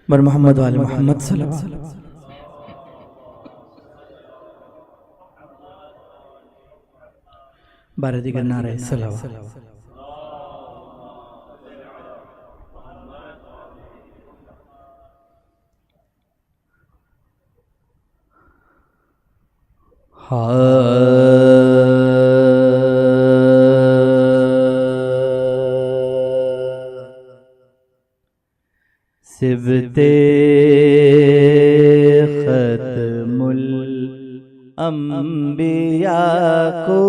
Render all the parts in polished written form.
بر محمد وآل محمد صلوات. بار دیگر نعرہ صلوات. سبت ختم الانبیاء کو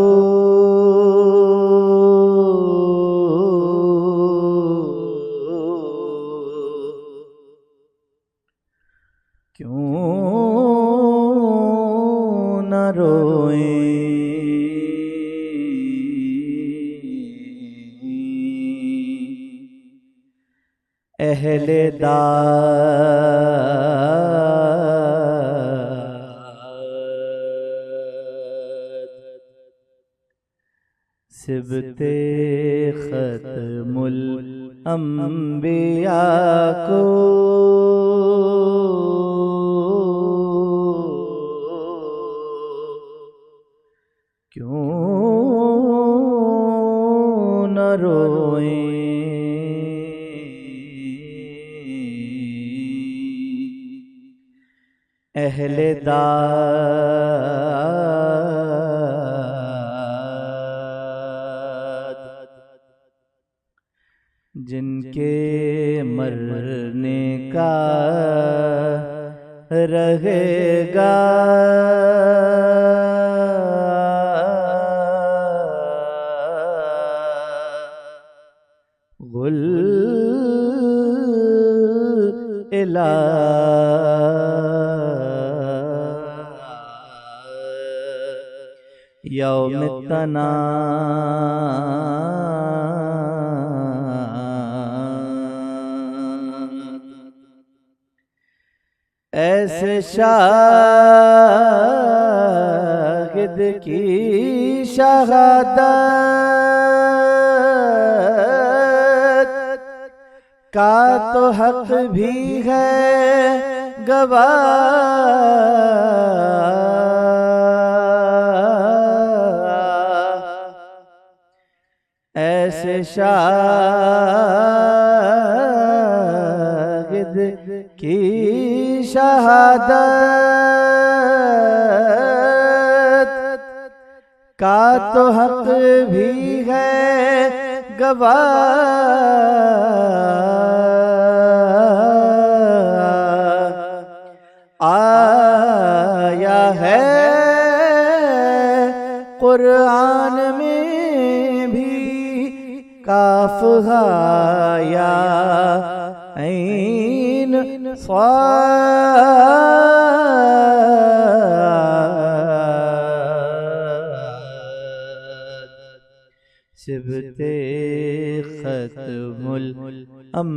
کیوں نہ روئیں اہل داد. سبت ختم الانبیاء کو کیوں نہ روئیں اہل داد. جن کے مرنے کا رہے گا غل یوم التناد. ایسے شاہد کی شہادت کا تو حق بھی ہے گواہ. ایسے شاہد کی شہادت کا تو حق بھی ہے گواہ. آیا ہے قرآن میں بھی کاف ہا یا عین صاد. سبت ختم الانبیاء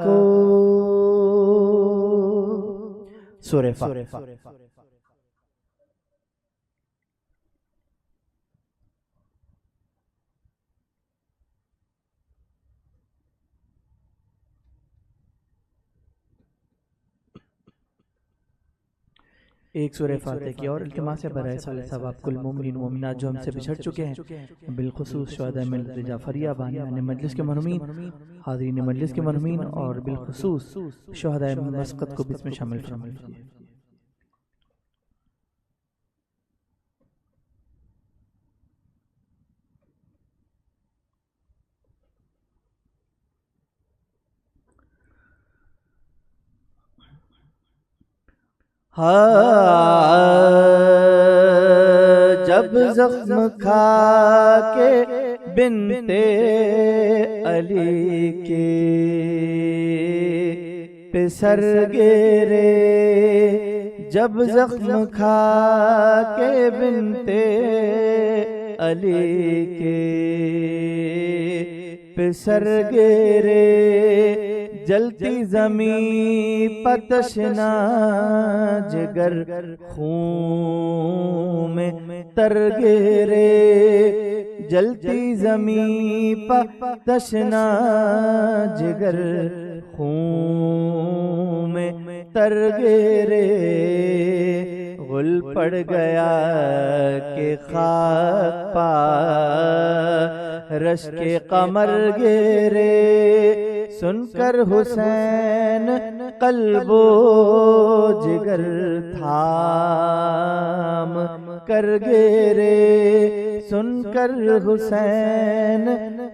کو سورہ فاتحہ. ایک سورہ فاتحہ کی اور التماس ہے برائے صالح ثواب کل مومنین مومنات جو ہم سے بچھڑ چکے ہیں، بالخصوص شہداء ملت جعفریہ، بانیان مجلس کے مرحومین، حاضرین مجلس کے مرحومین، اور بالخصوص شہداء مسقط کو بھی اس میں شامل فرمائیے. جب زخم کھا کے بنت علی کے پہ سر گرے، جب زخم کھا کے بنت علی کے پہ سر گرے، جلتی زمین پتشنا جگر خون میں تر گرے، جلتی زمین پتشنا جگر خون میں تر گرے، غل پڑ گیا کہ خاک پا رش کے قمر گرے، سن کر حسین قلب و جگر تھام کر گرے، سن کر حسین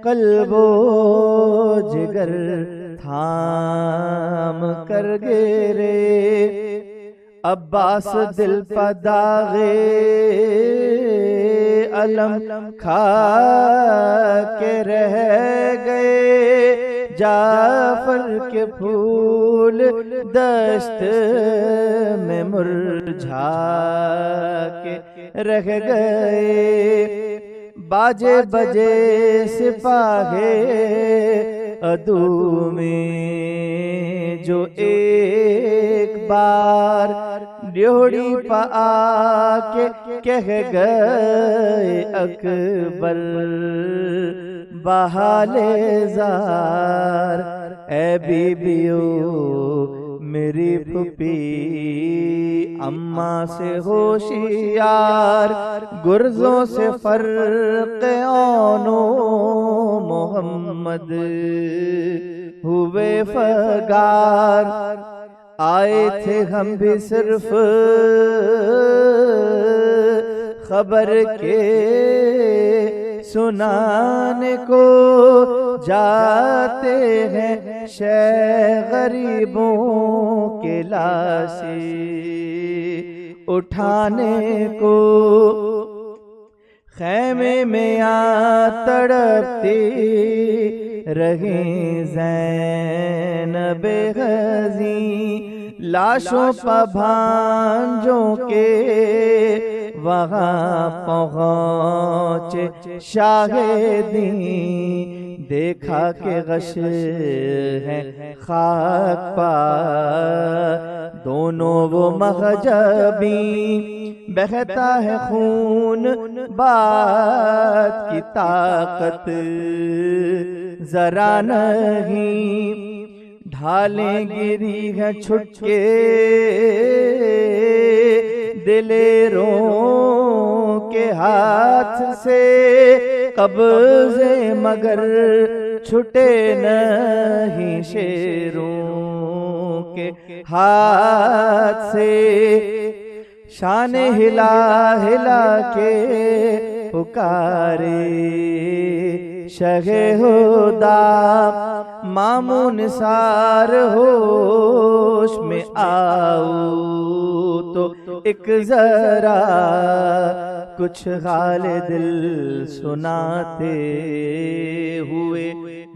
قلب و جگر تھام کر گرے، عباس دل پہ داغے علم کھا کے رہ گئے، جعفر کے پھول دشت میں مرجھا کے رہ گئے، باجے بجے سپاہے عدو میں جو ایک بار ڈیوڑی پا آکے کہہ گئے اکبر بحال زار، اے بی بیو میری پھپھی اماں سے ہوشیار، گرزوں سے فرق آنو محمد ہوئے فگار، آئے تھے ہم بھی صرف خبر کے سنانے کو، جاتے ہیں شہ غریبوں کے لاشیں اٹھانے کو، خیمے میں تڑپتی رہیں زینب غزیں، لاشوں پہ بھانجوں کے وہاں پہنچے شاہدیں، دیکھا کہ غش ہے خاک پا دونوں وہ مغجبیں، بہتا ہے خون بات کی طاقت ذرا نہیں، ڈھالیں گری ہے چھٹ کے دلیروں کے ہاتھ سے، قبضے مگر چھٹے نہیں شیروں کے ہاتھ سے، شان ہلا ہلا کے پکارے شہ ہدا، ماموں نثار ہوش میں آؤ تو ایک ذرا کچھ حال دل سناتے ہوئے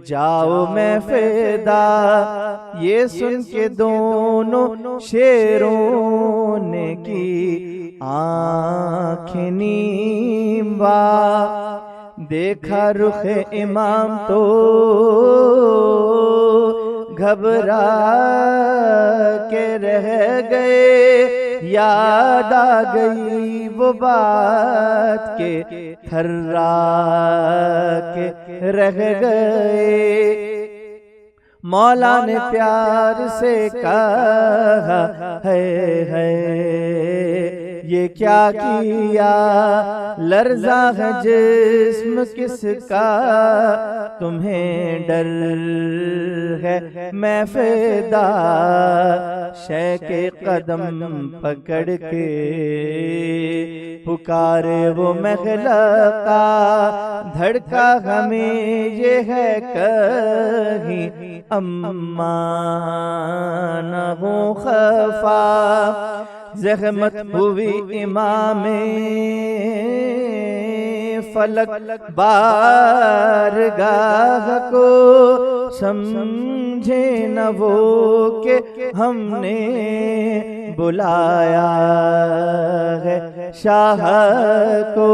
جاؤ میں فدا، یہ سن کے دونوں شیروں نے کی آنکھیں نیم وا، دیکھا رخ امام تو گھبرا کے رہ گئے، یاد آ گئی وہ بات کے تھرا کے رہ گئے، مولا نے پیار سے کہا ہے یہ کیا کیا، لرزا ہے جسم کس کا تمہیں ڈر ہے، میں فدا شے کے قدم پکڑ کے پکارے وہ مخلقہ، دھڑکا ہمیں یہ ہے کہیں اماں نہ ہو خفا، زحمت ہوئی امام فلک بارگاہ کو، سمجھے نہ وہ کہ ہم نے بلایا ہے شاہ کو،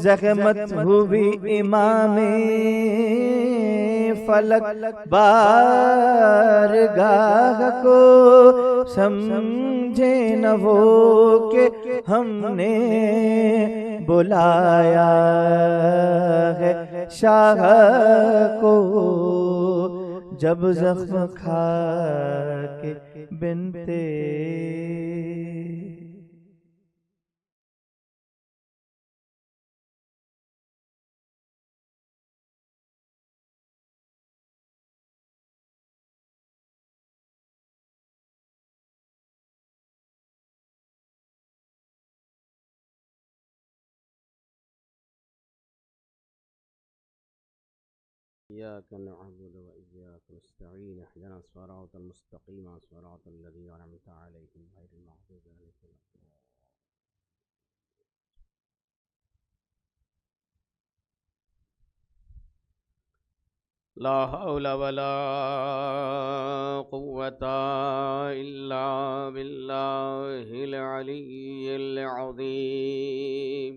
زحمت ہوئی امام فلک بارگاہ کو، سمجھے نہ وہ کہ ہم نے بلایا ہے شاہ کو، جب زخم کھا کے بنتے إياك نعبد وإياك نستعين اهدنا الصراط المستقيم صراط الذين أنعمت عليهم غير المغضوب عليهم ولا الضالين. لا حول ولا قوة إلا بالله العلي العظيم.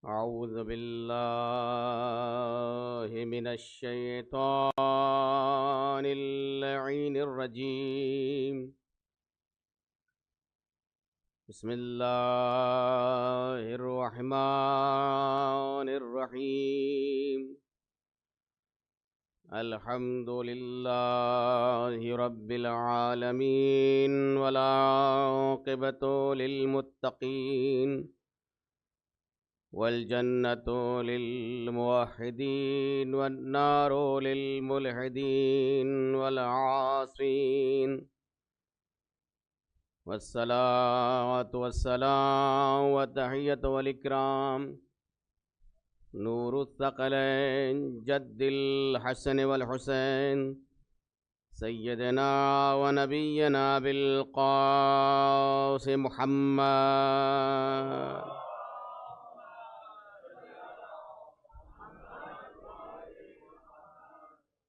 أعوذ بالله من الشيطان اللعين الرجيم. بسم الله الرحمن الرحيم. الحمد لله رب العالمين والعاقبة للمتقين والجنة للموحدين والنار للملحدين والعاصين، والصلاة والسلام والتحية والإكرام نور الثقلين جد الحسن والحسين سيدنا ونبينا بالقاسم محمد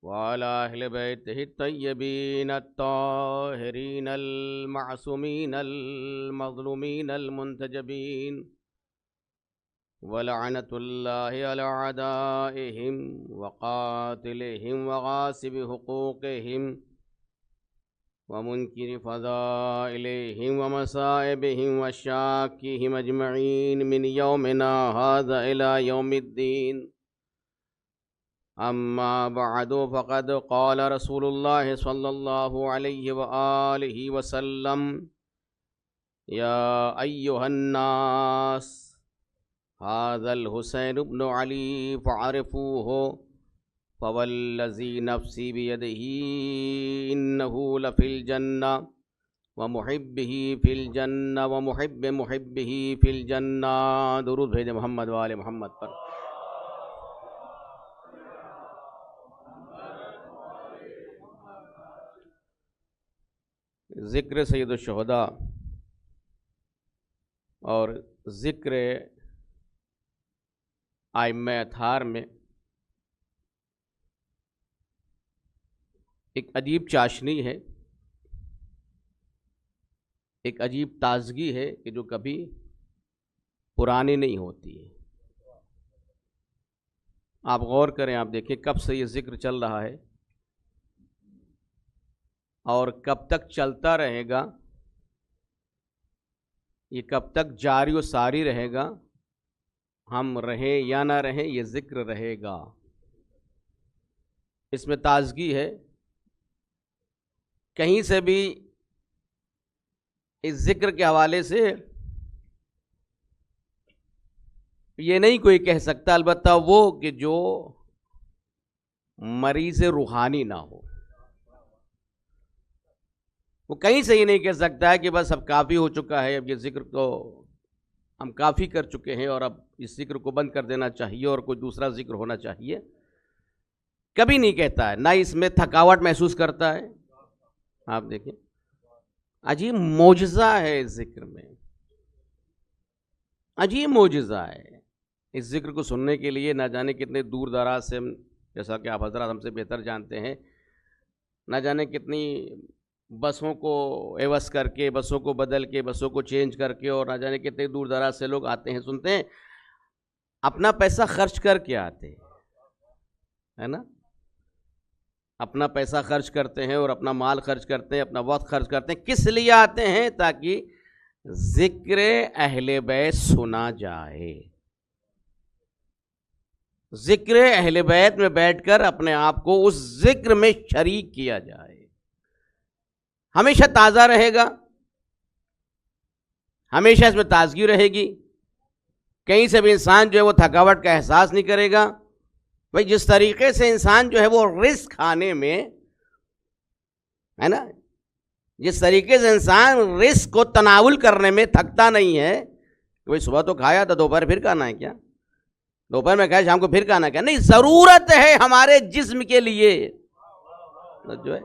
وعلى أهل بيته الطيبين الطاهرين المعصومين المظلومين المنتجبين، ولعنة الله على أعدائهم وقاتلهم وغاصب حقوقهم ومنكر فضائلهم ومصائبهم وشاكهم أجمعين من يومنا هذا إلى يوم الدين. أما بعد فقد قال رسول الله صلى الله عليه وآله وسلم: يا أيها الناس هذا الحسين بن علي فعرفوه فوالذي نفسي بيده إنه لفي الجنة ومحبه في الجنة ومحب محبه في الجنة. درود بھیجے محمد وآل محمد پر. ذکر سید الشہداء اور ذکر ائمہ اطہار میں ایک عجیب چاشنی ہے، ایک عجیب تازگی ہے کہ جو کبھی پرانی نہیں ہوتی ہے. آپ غور کریں، آپ دیکھیں کب سے یہ ذکر چل رہا ہے اور کب تک چلتا رہے گا، یہ کب تک جاری و ساری رہے گا. ہم رہیں یا نہ رہیں یہ ذکر رہے گا. اس میں تازگی ہے. کہیں سے بھی اس ذکر کے حوالے سے یہ نہیں کوئی کہہ سکتا، البتہ وہ کہ جو مریض روحانی نہ ہو، وہ کہیں سے یہ نہیں کہہ سکتا ہے کہ بس اب کافی ہو چکا ہے، اب یہ ذکر کو ہم کافی کر چکے ہیں اور اب اس ذکر کو بند کر دینا چاہیے اور کوئی دوسرا ذکر ہونا چاہیے. کبھی نہیں کہتا ہے، نہ اس میں تھکاوٹ محسوس کرتا ہے. آپ دیکھیں عجیب معجزہ ہے اس ذکر میں، عجیب معجزہ ہے. اس ذکر کو سننے کے لیے نہ جانے کتنے دور دراز سے، جیسا کہ آپ حضرات ہم سے بہتر جانتے ہیں، نہ جانے کتنی بسوں کو عوض کر کے، بسوں کو بدل کے، بسوں کو چینج کر کے، اور نہ جانے کتنے دور دراز سے لوگ آتے ہیں، سنتے ہیں. اپنا پیسہ خرچ کر کے آتے ہیں، ہے نا؟ اپنا پیسہ خرچ کرتے ہیں اور اپنا مال خرچ کرتے ہیں، اپنا وقت خرچ کرتے ہیں. کس لیے آتے ہیں؟ تاکہ ذکر اہل بیت سنا جائے. ذکر اہل بیت میں بیٹھ کر اپنے آپ کو اس ذکر میں شریک کیا جائے، ہمیشہ تازہ رہے گا، ہمیشہ اس میں تازگی رہے گی، کہیں سے بھی انسان جو ہے وہ تھکاوٹ کا احساس نہیں کرے گا۔ بھائی جس طریقے سے انسان جو ہے وہ رزق کھانے میں ہے نا، جس طریقے سے انسان رزق کو تناول کرنے میں تھکتا نہیں ہے، کوئی صبح تو کھایا تھا، دوپہر پھر کھانا ہے کیا، دوپہر میں کھایا شام کو پھر کھانا ہے کیا، نہیں، ضرورت ہے ہمارے جسم کے لیے جو ہے،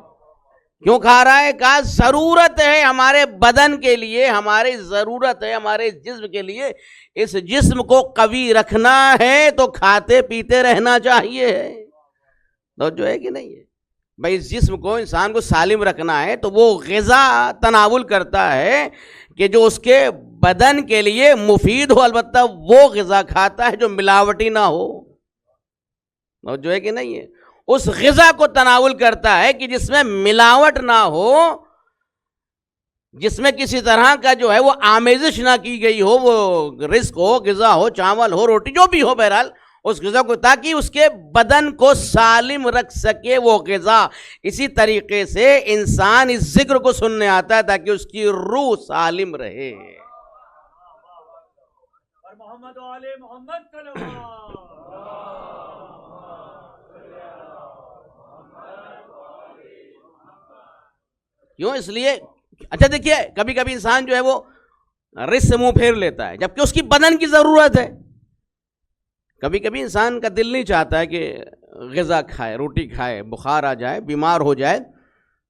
کیوں کھا رہا ہے، کہا ضرورت ہے ہمارے بدن کے لیے، ہماری ضرورت ہے ہمارے جسم کے لیے، اس جسم کو قوی رکھنا ہے تو کھاتے پیتے رہنا چاہیے، تو جو ہے کہ نہیں ہے بھائی، اس جسم کو انسان کو سالم رکھنا ہے تو وہ غذا تناول کرتا ہے کہ جو اس کے بدن کے لیے مفید ہو، البتہ وہ غذا کھاتا ہے جو ملاوٹی نہ ہو، اور جو ہے کہ نہیں ہے اس غذا کو تناول کرتا ہے کہ جس میں ملاوٹ نہ ہو، جس میں کسی طرح کا جو ہے وہ آمیزش نہ کی گئی ہو، وہ رزق ہو، غذا ہو، چاول ہو، روٹی جو بھی ہو، بہرحال اس غذا کو، تاکہ اس کے بدن کو سالم رکھ سکے وہ غذا۔ اسی طریقے سے انسان اس ذکر کو سننے آتا ہے تاکہ اس کی روح سالم رہے۔ محمد و آل محمد صلی اللہ۔ کیوں؟ اس لیے اچھا دیکھیے، کبھی کبھی انسان جو ہے وہ رزق سے منہ پھیر لیتا ہے جبکہ اس کی بدن کی ضرورت ہے۔ کبھی کبھی انسان کا دل نہیں چاہتا ہے کہ غذا کھائے، روٹی کھائے، بخار آ جائے، بیمار ہو جائے،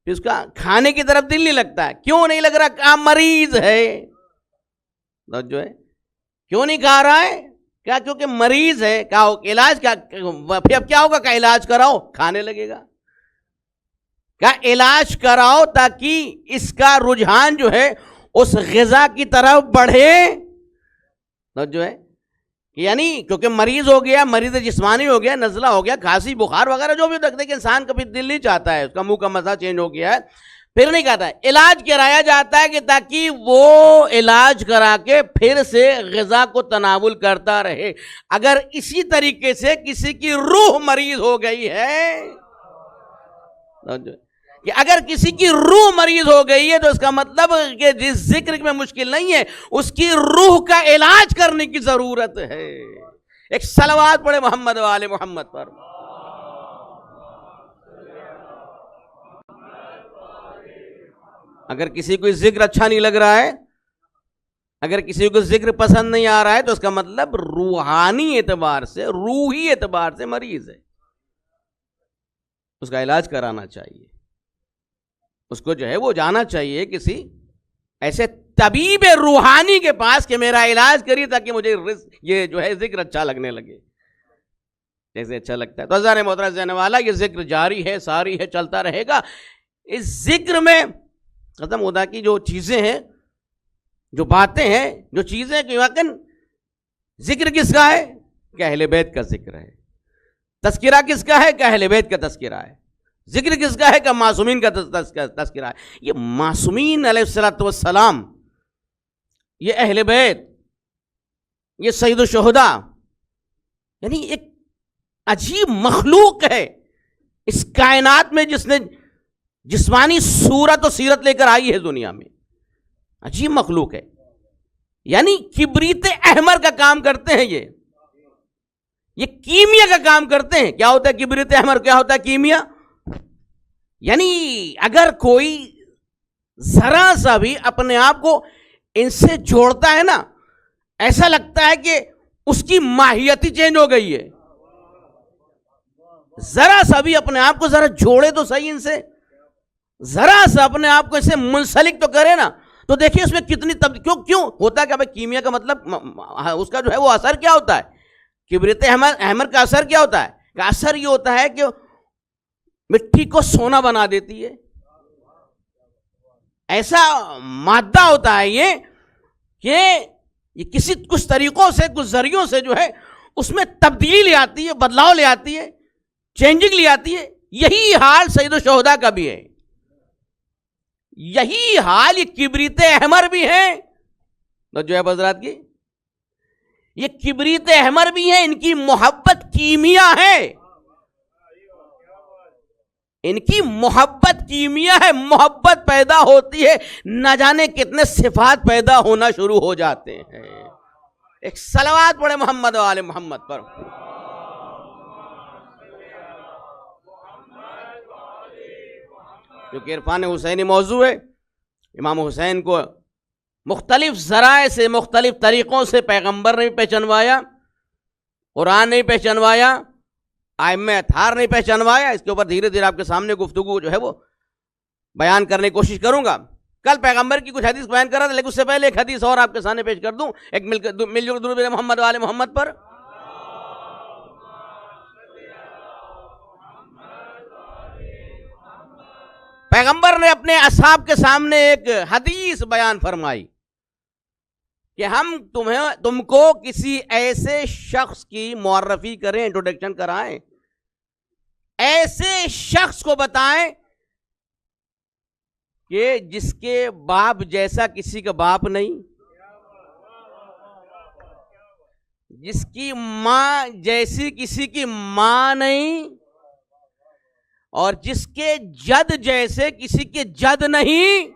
پھر اس کا کھانے کی طرف دل نہیں لگتا ہے۔ کیوں نہیں لگ رہا؟ کہا مریض ہے، جو ہے کیوں نہیں کھا رہا ہے؟ کیا کیونکہ مریض ہے۔ کہا علاج کیا؟ پھر اب کیا ہوگا؟ کہ علاج کراؤ، کھانے لگے گا۔ کیا علاج کراؤ تاکہ اس کا رجحان جو ہے اس غذا کی طرف بڑھے، جو ہے یعنی کیونکہ مریض ہو گیا، مریض جسمانی ہو گیا، نزلہ ہو گیا، کھانسی بخار وغیرہ جو بھی رکھتے کہ انسان کبھی دل نہیں چاہتا ہے، اس کا منہ کا مزہ چینج ہو گیا ہے، پھر نہیں کہتا ہے، علاج کرایا جاتا ہے کہ تاکہ وہ علاج کرا کے پھر سے غذا کو تناول کرتا رہے۔ اگر اسی طریقے سے کسی کی روح مریض ہو گئی ہے، کہ اگر کسی کی روح مریض ہو گئی ہے تو اس کا مطلب کہ جس ذکر میں مشکل نہیں ہے، اس کی روح کا علاج کرنے کی ضرورت ہے۔ ایک صلوات پڑھے محمد و آل محمد پر۔ اگر کسی کو ذکر اچھا نہیں لگ رہا ہے، اگر کسی کو ذکر پسند نہیں آ رہا ہے تو اس کا مطلب روحانی اعتبار سے، روحی اعتبار سے مریض ہے، اس کا علاج کرانا چاہیے، اس کو جو ہے وہ جانا چاہیے کسی ایسے طبیب روحانی کے پاس کہ میرا علاج کریے تاکہ مجھے یہ جو ہے ذکر اچھا لگنے لگے، جیسے اچھا لگتا ہے۔ تو عزیزان محترم جانے والا، یہ ذکر جاری ہے، ساری ہے، چلتا رہے گا۔ اس ذکر میں ختم ہوتا کی جو چیزیں ہیں، جو باتیں ہیں، جو چیزیں کہ واقعاً ذکر کس کا ہے؟ کہ اہل بیت کا ذکر ہے۔ تذکرہ کس کا ہے؟ کہ اہل بیت کا تذکرہ ہے۔ ذکر کس کا ہے؟ کہ معصومین کا تذکرہ ہے۔ یہ معصومین علیہ الصلوۃ والسلام، یہ اہل بیت، یہ سید الشہداء، یعنی ایک عجیب مخلوق ہے اس کائنات میں جس نے جسمانی صورت و سیرت لے کر آئی ہے دنیا میں، عجیب مخلوق ہے، یعنی کبریت احمر کا کام کرتے ہیں، یہ کیمیا کا کام کرتے ہیں۔ کیا ہوتا ہے کبریت احمر؟ کیا ہوتا ہے کیمیا؟ یعنی اگر کوئی ذرا سا بھی اپنے آپ کو ان سے جوڑتا ہے نا، ایسا لگتا ہے کہ اس کی ماہیت ہی چینج ہو گئی ہے۔ ذرا سا بھی اپنے آپ کو ذرا جوڑے تو صحیح ان سے، ذرا سا اپنے آپ کو اسے منسلک تو کرے نا، تو دیکھیں اس میں کتنی کیوں ہوتا ہے کہ کیمیا کا مطلب اس کا جو ہے وہ اثر کیا ہوتا ہے؟ کبریت احمر کا اثر کیا ہوتا ہے؟ کہ اثر یہ ہوتا ہے کہ مٹی کو سونا بنا دیتی ہے، ایسا مادہ ہوتا ہے یہ کہ یہ کچھ طریقوں سے، کچھ ذریعوں سے جو ہے اس میں تبدیلی لے آتی ہے، بدلاؤ لے آتی ہے، چینجنگ لے آتی ہے۔ یہی حال سید الشہداء کا بھی ہے، یہی حال یہ کبریت احمر بھی ہے۔ تو جو ہے حضرات کی یہ کبریت احمر بھی ہیں، ان کی محبت کیمیا ہے، ان کی محبت کیمیا ہے، محبت پیدا ہوتی ہے، نہ جانے کتنے صفات پیدا ہونا شروع ہو جاتے ہیں۔ ایک صلوات پڑھے محمد و آل محمد پر۔ کیونکہ عرفان حسینی موضوع ہے، امام حسین کو مختلف ذرائع سے، مختلف طریقوں سے پیغمبر نے بھی پہچنوایا، قرآن نے بھی پہچنوایا، ائمہ اطہار نے پہچانوایا۔ اس کے اوپر دھیرے دھیرے آپ کے سامنے گفتگو جو ہے وہ بیان کرنے کی کوشش کروں گا۔ کل پیغمبر کی کچھ حدیث بیان کر رہا تھا، لیکن اس سے پہلے ایک حدیث اور آپ کے سامنے پیش کر دوں، ایک مل جل درود محمد و آل محمد پر۔ پیغمبر نے اپنے اصحاب کے سامنے ایک حدیث بیان فرمائی کہ ہم تم کو کسی ایسے شخص کی معرفی کریں، انٹروڈکشن کرائیں، ایسے شخص کو بتائیں کہ جس کے باپ جیسا کسی کا باپ نہیں، جس کی ماں جیسی کسی کی ماں نہیں، اور جس کے جد جیسے کسی کے جد نہیں،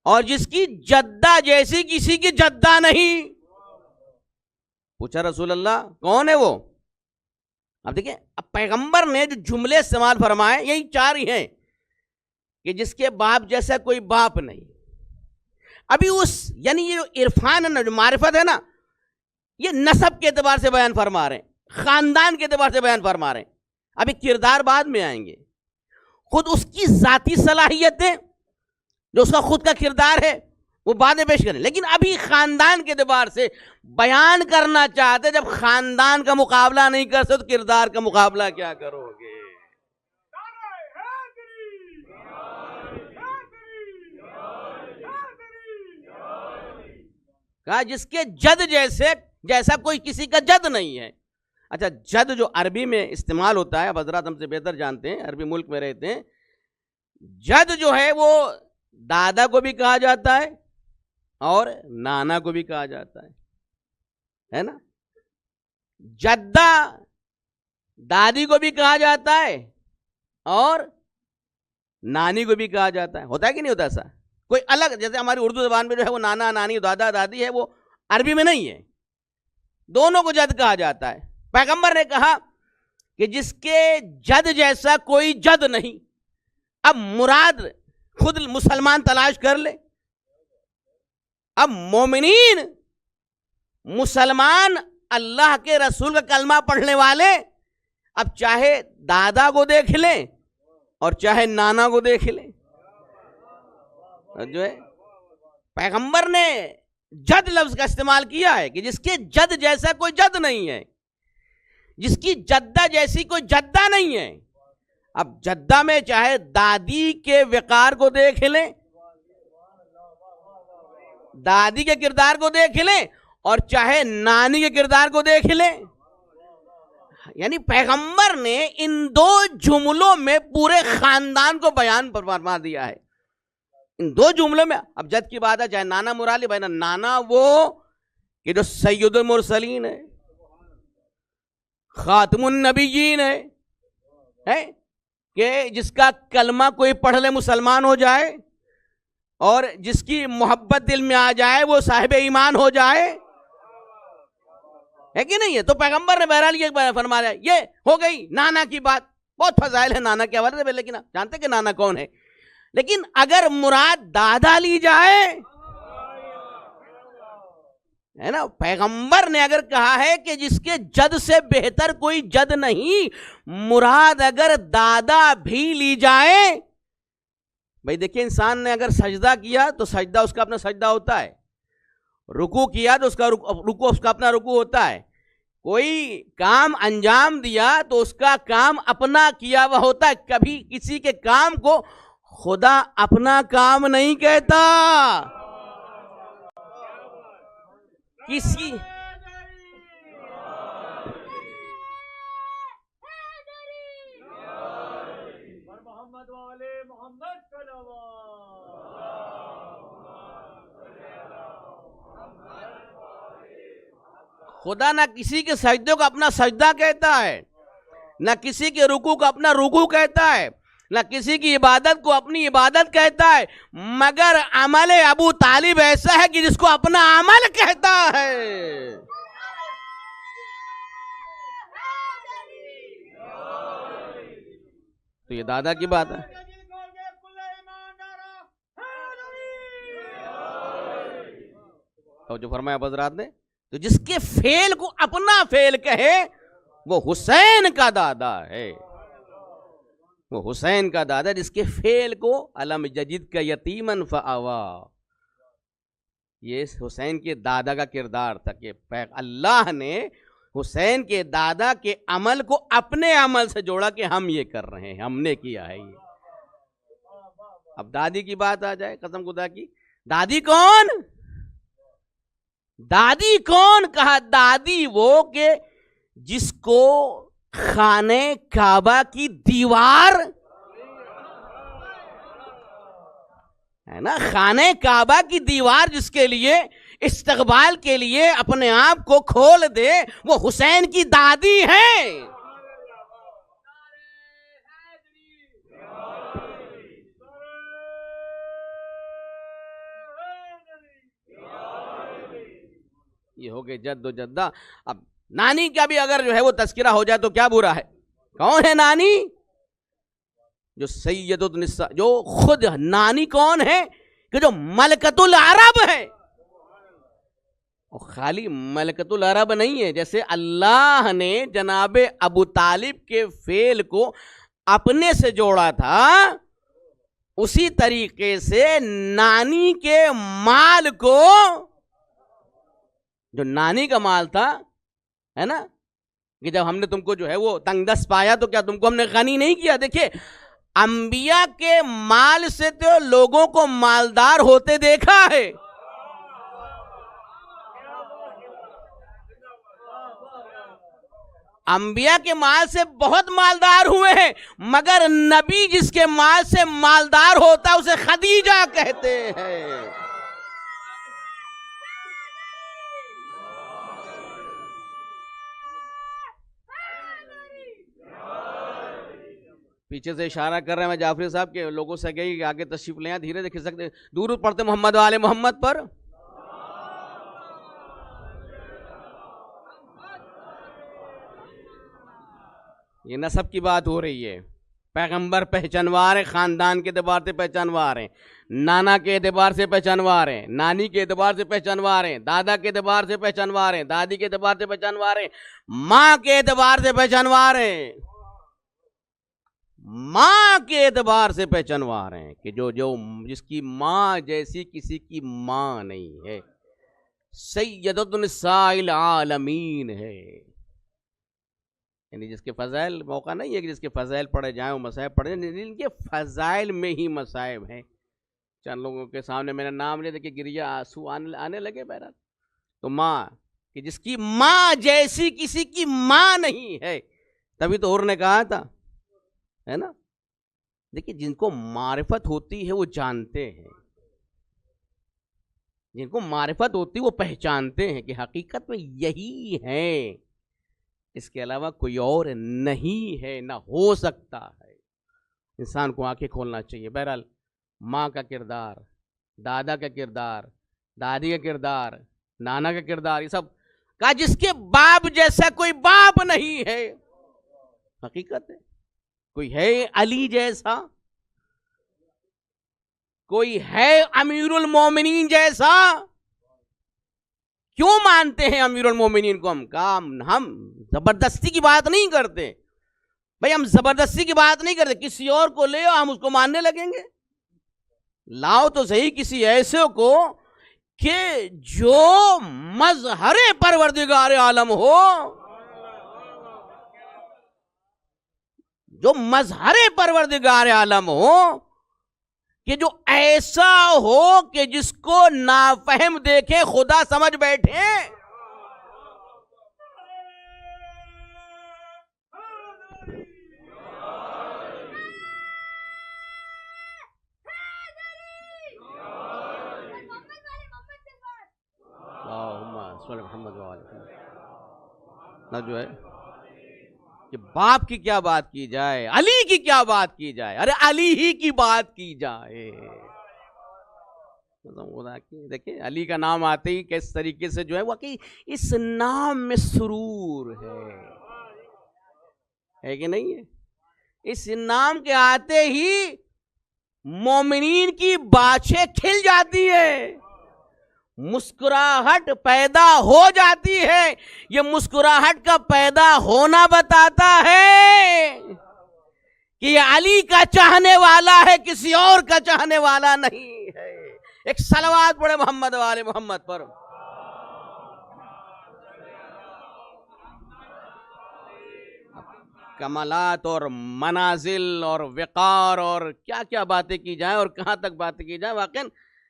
اور جس کی جدہ جیسی کسی کی جدہ نہیں۔ پوچھا رسول اللہ کون ہے وہ؟ اب دیکھیں، اب پیغمبر نے جو جملے استعمال فرمائے یہی چار ہی ہیں کہ جس کے باپ جیسا کوئی باپ نہیں۔ ابھی یعنی یہ جو عرفان ہے نا، جو معرفت ہے نا، یہ نسب کے اعتبار سے بیان فرما رہے ہیں، خاندان کے اعتبار سے بیان فرما رہے ہیں۔ ابھی کردار بعد میں آئیں گے، خود اس کی ذاتی صلاحیتیں جو اس کا خود کا کردار ہے وہ بعد میں پیش کریں، لیکن ابھی خاندان کے اعتبار سے بیان کرنا چاہتے، جب خاندان کا مقابلہ نہیں کر سکتے تو کردار کا مقابلہ کیا کرو گے؟ کہا جس کے جد جیسا کوئی کسی کا جد نہیں ہے۔ اچھا، جد جو عربی میں استعمال ہوتا ہے، اب حضرات ہم سے بہتر جانتے ہیں، عربی ملک میں رہتے ہیں، جد جو ہے وہ دادا کو بھی کہا جاتا ہے اور نانا کو بھی کہا جاتا ہے نا؟ جدہ دادی کو بھی کہا جاتا ہے اور نانی کو بھی کہا جاتا ہے۔ ہوتا ہے کہ نہیں ہوتا ایسا؟ کوئی الگ، جیسے ہماری اردو زبان میں جو ہے وہ نانا نانی دادا دادی ہے، وہ عربی میں نہیں ہے، دونوں کو جد کہا جاتا ہے۔ پیغمبر نے کہا کہ جس کے جد جیسا کوئی جد نہیں۔ اب مراد خود مسلمان تلاش کر لے۔ اب مومنین مسلمان اللہ کے رسول کا کلمہ پڑھنے والے اب چاہے دادا کو دیکھ لیں اور چاہے نانا کو دیکھ لیں، جو ہے پیغمبر نے جد لفظ کا استعمال کیا ہے کہ جس کے جد جیسا کوئی جد نہیں ہے، جس کی جدہ جیسی کوئی جدہ نہیں ہے۔ اب جدہ میں چاہے دادی کے وقار کو دیکھ لیں، دادی کے کردار کو دیکھ لیں، اور چاہے نانی کے کردار کو دیکھ لیں۔ یعنی پیغمبر نے ان دو جملوں میں پورے خاندان کو بیان فرما دیا ہے، ان دو جملوں میں۔ اب جد کی بات ہے، چاہے نانا مراد بھائی، نانا وہ کہ جو سید المرسلین ہے، خاتم النبیین ہے، کہ جس کا کلمہ کوئی پڑھ لے مسلمان ہو جائے، اور جس کی محبت دل میں آ جائے وہ صاحب ایمان ہو جائے، ہے کہ نہیں ہے؟ تو پیغمبر نے بہرحال یہ فرمایا، یہ ہو گئی نانا کی بات۔ بہت فضائل ہے نانا کے حوالے سے، لیکن جانتے کہ نانا کون ہے؟ لیکن اگر مراد دادا لی جائے، ہے نا، پیغمبر نے اگر کہا ہے کہ جس کے جد سے بہتر کوئی جد نہیں، مراد اگر دادا بھی لی جائے، بھائی دیکھیں، انسان نے اگر سجدہ کیا تو سجدہ اس کا اپنا سجدہ ہوتا ہے، رکوع کیا تو اس کا رکوع اس کا اپنا رکوع ہوتا ہے، کوئی کام انجام دیا تو اس کا کام اپنا کیا ہوا ہوتا ہے۔ کبھی کسی کے کام کو خدا اپنا کام نہیں کہتا۔ کسی محمد والے محمد صلوات۔ خدا نہ کسی کے سجدے کو اپنا سجدہ کہتا ہے، نہ کسی کے رکوع کو اپنا رکوع کہتا ہے، نہ کسی کی عبادت کو اپنی عبادت کہتا ہے، مگر عمل ابو طالب ایسا ہے کہ جس کو اپنا عمل کہتا ہے۔ تو یہ دادا کی بات ہے۔ اور جو فرمایا حضرات نے، تو جس کے فعل کو اپنا فعل کہے وہ حسین کا دادا ہے، وہ حسین کا دادا جس کے فعل کو علم ججد کا یتیمن فآوا، یہ حسین کے دادا کا کردار تھا کہ اللہ نے حسین کے دادا کے عمل کو اپنے عمل سے جوڑا کہ ہم یہ کر رہے ہیں، ہم نے کیا ہے یہ۔ اب دادی کی بات آ جائے، قسم خدا کی، دادی کون؟ دادی کون کہا؟ دادی وہ کہ جس کو خانہ کعبہ کی دیوار ہے نا، خانہ کعبہ کی دیوار جس کے لیے استقبال کے لیے اپنے آپ کو کھول دے، وہ حسین کی دادی ہے۔ یہ ہو گئے جد و جدہ۔ اب نانی کا بھی اگر جو ہے وہ تذکرہ ہو جائے تو کیا برا ہے؟ کون ہے نانی؟ جو سید النساء، جو خود نانی کون ہے کہ جو ملکۃ العرب ہے، خالی ملکۃ العرب نہیں ہے، جیسے اللہ نے جناب ابو طالب کے فعل کو اپنے سے جوڑا تھا، اسی طریقے سے نانی کے مال کو، جو نانی کا مال تھا ہے نا، کہ جب ہم نے تم کو جو ہے وہ تنگ دست پایا تو کیا تم کو ہم نے غنی نہیں کیا؟ دیکھیں انبیاء کے مال سے تو لوگوں کو مالدار ہوتے دیکھا ہے، انبیاء کے مال سے بہت مالدار ہوئے ہیں، مگر نبی جس کے مال سے مالدار ہوتا اسے خدیجہ کہتے ہیں۔ پیچھے سے اشارہ کر رہے ہیں میں جعفری صاحب کے لوگوں سے گئی کہ آگے تشریف لیں، دھیرے دیکھ سکتے، درود پڑھتے محمد والے محمد پر۔ یہ نسب کی بات ہو رہی ہے، پیغمبر پہچانوار ہیں، خاندان کے اعتبار سے پہچانوار ہیں، نانا کے اعتبار سے پہچانوار ہیں، نانی کے اعتبار سے پہچانوار ہیں، دادا کے اعتبار سے پہچانوار ہیں، دادی کے اعتبار سے پہچانوار ہیں، ماں کے اعتبار سے پہچانوار ہیں، ماں کے اعتبار سے پہچانوار ہیں کہ جو جس کی ماں جیسی کسی کی ماں نہیں ہے، سیدۃ النساء العالمین ہے، یعنی جس کے فضائل، موقع نہیں ہے کہ جس کے فضائل پڑھے جائیں وہ مصائب پڑھے جائیں، ان کے فضائل میں ہی مصائب ہیں۔ چند لوگوں کے سامنے میں نے نام لے دے کہ گریا آنسو آنے لگے بہرحال، تو ماں کہ جس کی ماں جیسی کسی کی ماں نہیں ہے، تبھی تو حور نے کہا تھا ہے نا، دیکھیں جن کو معرفت ہوتی ہے وہ جانتے ہیں، جن کو معرفت ہوتی ہے وہ پہچانتے ہیں کہ حقیقت میں یہی ہے، اس کے علاوہ کوئی اور نہیں ہے، نہ ہو سکتا ہے۔ انسان کو آنکھیں کھولنا چاہیے۔ بہرحال ماں کا کردار، دادا کا کردار، دادی کا کردار، نانا کا کردار، یہ سب کہا جس کے باپ جیسا کوئی باپ نہیں ہے، حقیقت ہے۔ کوئی ہے علی جیسا، کوئی ہے امیر المومنین جیسا؟ کیوں مانتے ہیں امیر المومنین کو؟ ہم زبردستی کی بات نہیں کرتے بھائی، ہم زبردستی کی بات نہیں کرتے، کسی اور کو لے ہم اس کو ماننے لگیں گے؟ لاؤ تو صحیح کسی ایسے کو کہ جو مظہر پروردگار عالم ہو، جو مظہر پروردگار عالم ہو، کہ جو ایسا ہو کہ جس کو نافہم دیکھے خدا سمجھ بیٹھے۔ اللہم صل محمد وعلی محمد۔ نہ جو ہے کہ باپ کی کیا بات کی جائے، علی کی کیا بات کی جائے، ارے علی ہی کی بات کی جائے۔ دیکھیں علی کا نام آتے ہی کس طریقے سے جو ہے واقعی اس نام میں سرور ہے کہ نہیں ہے؟ اس نام کے آتے ہی مومنین کی بانچیں کھل جاتی ہے، مسکراہٹ پیدا ہو جاتی ہے۔ یہ مسکراہٹ کا پیدا ہونا بتاتا ہے کہ یہ علی کا چاہنے والا ہے، کسی اور کا چاہنے والا نہیں ہے۔ ایک صلوات پڑھے محمد والے محمد پر۔ کمالات اور منازل اور وقار اور کیا کیا باتیں کی جائیں اور کہاں تک باتیں کی جائیں واقعا،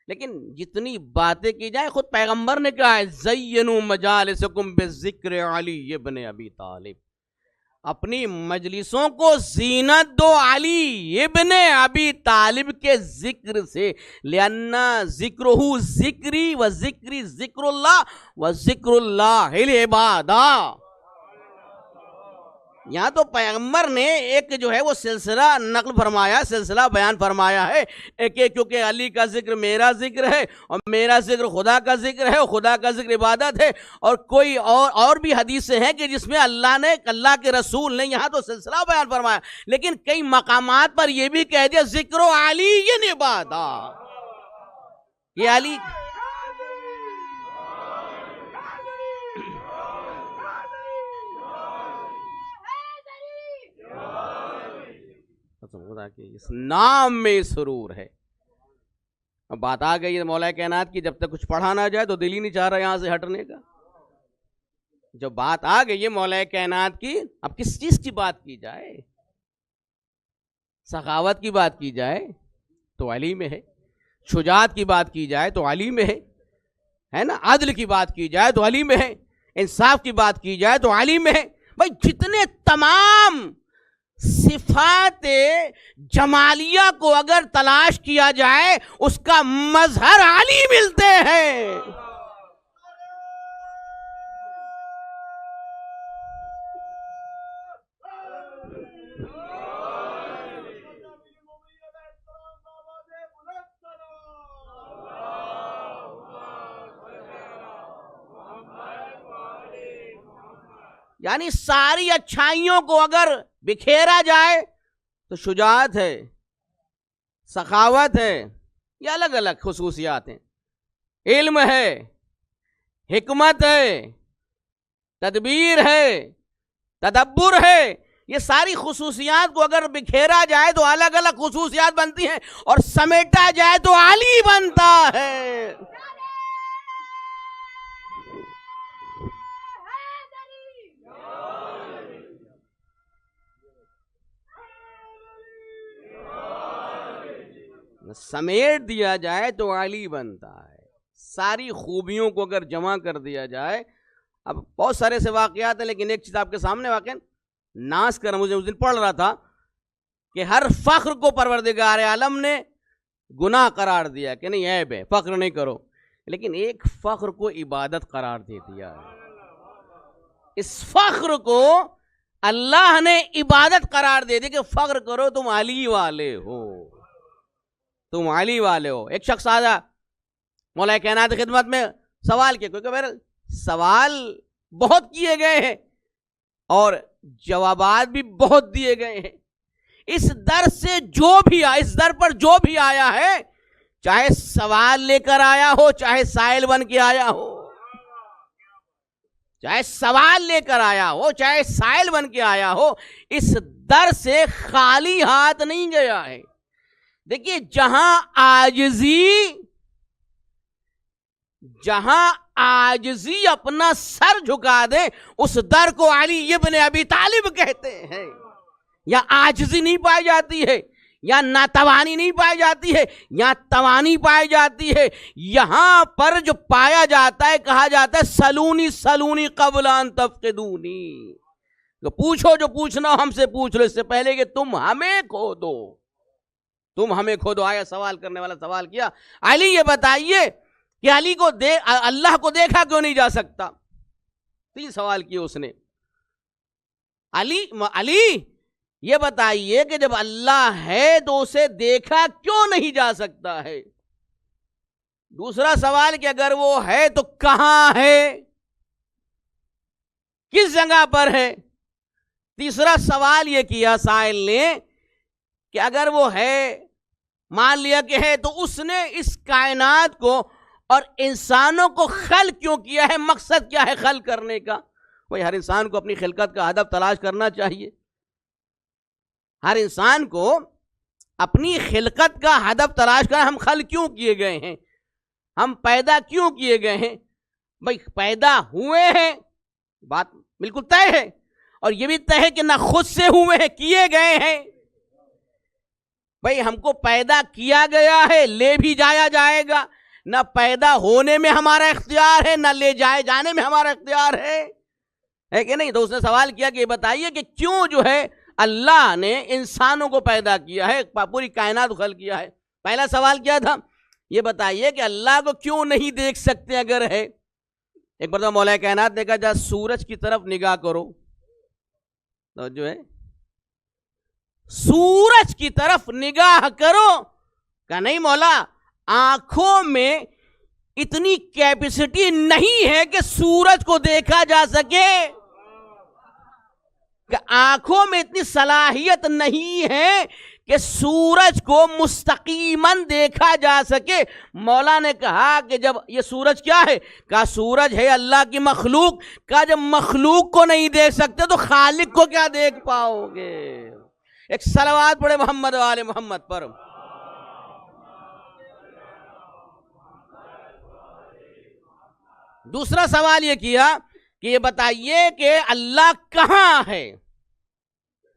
لیکن جتنی باتیں کی جائیں خود پیغمبر نے کہا ہے زینوا مجالسکم بذکر علی ابن ابی طالب، اپنی مجلسوں کو زینت دو علی ابن ابی طالب کے ذکر سے، لأنہ ذکرہ ذکری و ذکری ذکر اللہ و ذکر اللہ العبادہ۔ یہاں تو پیغمبر نے ایک جو ہے وہ سلسلہ نقل فرمایا، سلسلہ بیان فرمایا ہے، ایک کیونکہ علی کا ذکر میرا ذکر ہے اور میرا ذکر خدا کا ذکر ہے اور خدا کا ذکر عبادت ہے، اور کوئی اور بھی حدیثیں ہیں کہ جس میں اللہ کے رسول نے یہاں تو سلسلہ بیان فرمایا، لیکن کئی مقامات پر یہ بھی کہہ دیا ذکر علی عبادت، یہ علی اس نام میں سرور ہے۔ اب بات آ گئی مولا کائنات کی، جب تک کچھ پڑھا نہ جائے تو دل ہی نہیں چاہ رہا یہاں سے ہٹنے کا۔ جب بات آ گئی ہے مولا کائنات کی، اب کس چیز کی بات کی جائے؟ سخاوت کی بات کی جائے تو علی میں ہے، شجاعت کی بات کی جائے تو علی میں ہے نا، عدل کی بات کی جائے تو علی میں ہے، انصاف کی بات کی جائے تو علی میں ہے۔ بھائی جتنے تمام صفات جمالیہ کو اگر تلاش کیا جائے اس کا مظہر علی ملتے ہیں۔ یعنی ساری اچھائیوں کو اگر بکھیرا جائے تو شجاعت ہے، سخاوت ہے، یہ الگ الگ خصوصیات ہیں، علم ہے، حکمت ہے، تدبیر ہے، تدبر ہے، یہ ساری خصوصیات کو اگر بکھیرا جائے تو الگ الگ خصوصیات بنتی ہیں اور سمیٹا جائے تو علی بنتا ہے۔ سمیٹ دیا جائے تو علی بنتا ہے۔ ساری خوبیوں کو اگر جمع کر دیا جائے، اب بہت سارے سے واقعات ہیں لیکن ایک چیز آپ کے سامنے واقع ناز کر مجھے اس دن پڑھ رہا تھا کہ ہر فخر کو پروردگار عالم نے گناہ قرار دیا کہ نہیں عیب ہے، فخر نہیں کرو، لیکن ایک فخر کو عبادت قرار دے دیا۔ اس فخر کو اللہ نے عبادت قرار دے دی کہ فخر کرو تم علی والے ہو، تم علی والے ہو۔ ایک شخص آیا مولا کائنات کی خدمت میں سوال کیا، کیونکہ میرے سوال بہت کیے گئے ہیں اور جوابات بھی بہت دیے گئے ہیں۔ اس در سے جو بھی آیا، اس در پر جو بھی آیا ہے، چاہے سوال لے کر آیا ہو، چاہے سائل بن کے آیا ہو، چاہے سوال لے کر آیا ہو، چاہے سائل بن کے آیا ہو، اس در سے خالی ہاتھ نہیں گیا ہے۔ دیکھیے جہاں عاجزی اپنا سر جھکا دے اس در کو علی ابن ابی طالب کہتے ہیں۔ یا عاجزی نہیں پائی جاتی ہے، یا ناتوانی نہیں پائی جاتی ہے، یا توانی پائی جاتی ہے، یہاں پر جو پایا جاتا ہے کہا جاتا ہے سلونی سلونی قبل ان تفقدونی، تو پوچھو جو پوچھنا ہم سے پوچھ لو اس سے پہلے کہ تم ہمیں کھودو، تم ہمیں کھودو۔ آیا سوال کرنے والا سوال کیا، علی یہ بتائیے کہ علی کو اللہ کو دیکھا کیوں نہیں جا سکتا؟ 3 سوال کیے اس نے۔ علی یہ بتائیے کہ جب اللہ ہے تو اسے دیکھا کیوں نہیں جا سکتا ہے؟ دوسرا سوال کہ اگر وہ ہے تو کہاں ہے، کس جگہ پر ہے؟ تیسرا سوال یہ کیا سائل نے کہ اگر وہ ہے، مان لیا کہ ہے، تو اس نے اس کائنات کو اور انسانوں کو خلق کیوں کیا ہے؟ مقصد کیا ہے خلق کرنے کا؟ بھائی ہر انسان کو اپنی خلقت کا ہدف تلاش کرنا چاہیے. ہر انسان کو اپنی خلقت کا ہدف تلاش کرنا. ہم خلق کیوں کیے گئے ہیں؟ ہم پیدا کیوں کیے گئے ہیں؟ بھائی پیدا ہوئے ہیں، بات بالکل طے ہے، اور یہ بھی طے ہے کہ نہ خود سے ہوئے ہیں، کیے گئے ہیں. بھائی ہم کو پیدا کیا گیا ہے، لے بھی جایا جائے گا. نہ پیدا ہونے میں ہمارا اختیار ہے، نہ لے جائے جانے میں ہمارا اختیار ہے کہ نہیں؟ تو اس نے سوال کیا کہ یہ بتائیے کہ کیوں جو ہے اللہ نے انسانوں کو پیدا کیا ہے، پوری کائنات کو خلق کیا ہے. پہلا سوال کیا تھا؟ یہ بتائیے کہ اللہ کو کیوں نہیں دیکھ سکتے اگر ہے؟ ایک مرتبہ مولا کائنات نے کہا جا سورج کی طرف نگاہ کرو، تو جو ہے سورج کی طرف نگاہ کرو. کہا نہیں مولا، آنکھوں میں اتنی کیپیسٹی نہیں ہے کہ سورج کو دیکھا جا سکے، کہ آنکھوں میں اتنی صلاحیت نہیں ہے کہ سورج کو مستقیماً دیکھا جا سکے. مولا نے کہا کہ جب یہ سورج کیا ہے؟ کہا سورج ہے اللہ کی مخلوق. کہا جب مخلوق کو نہیں دیکھ سکتے تو خالق کو کیا دیکھ پاؤ گے؟ ایک صلوات پڑھے محمد و آل محمد پر. دوسرا سوال یہ کیا کہ یہ بتائیے کہ اللہ کہاں ہے،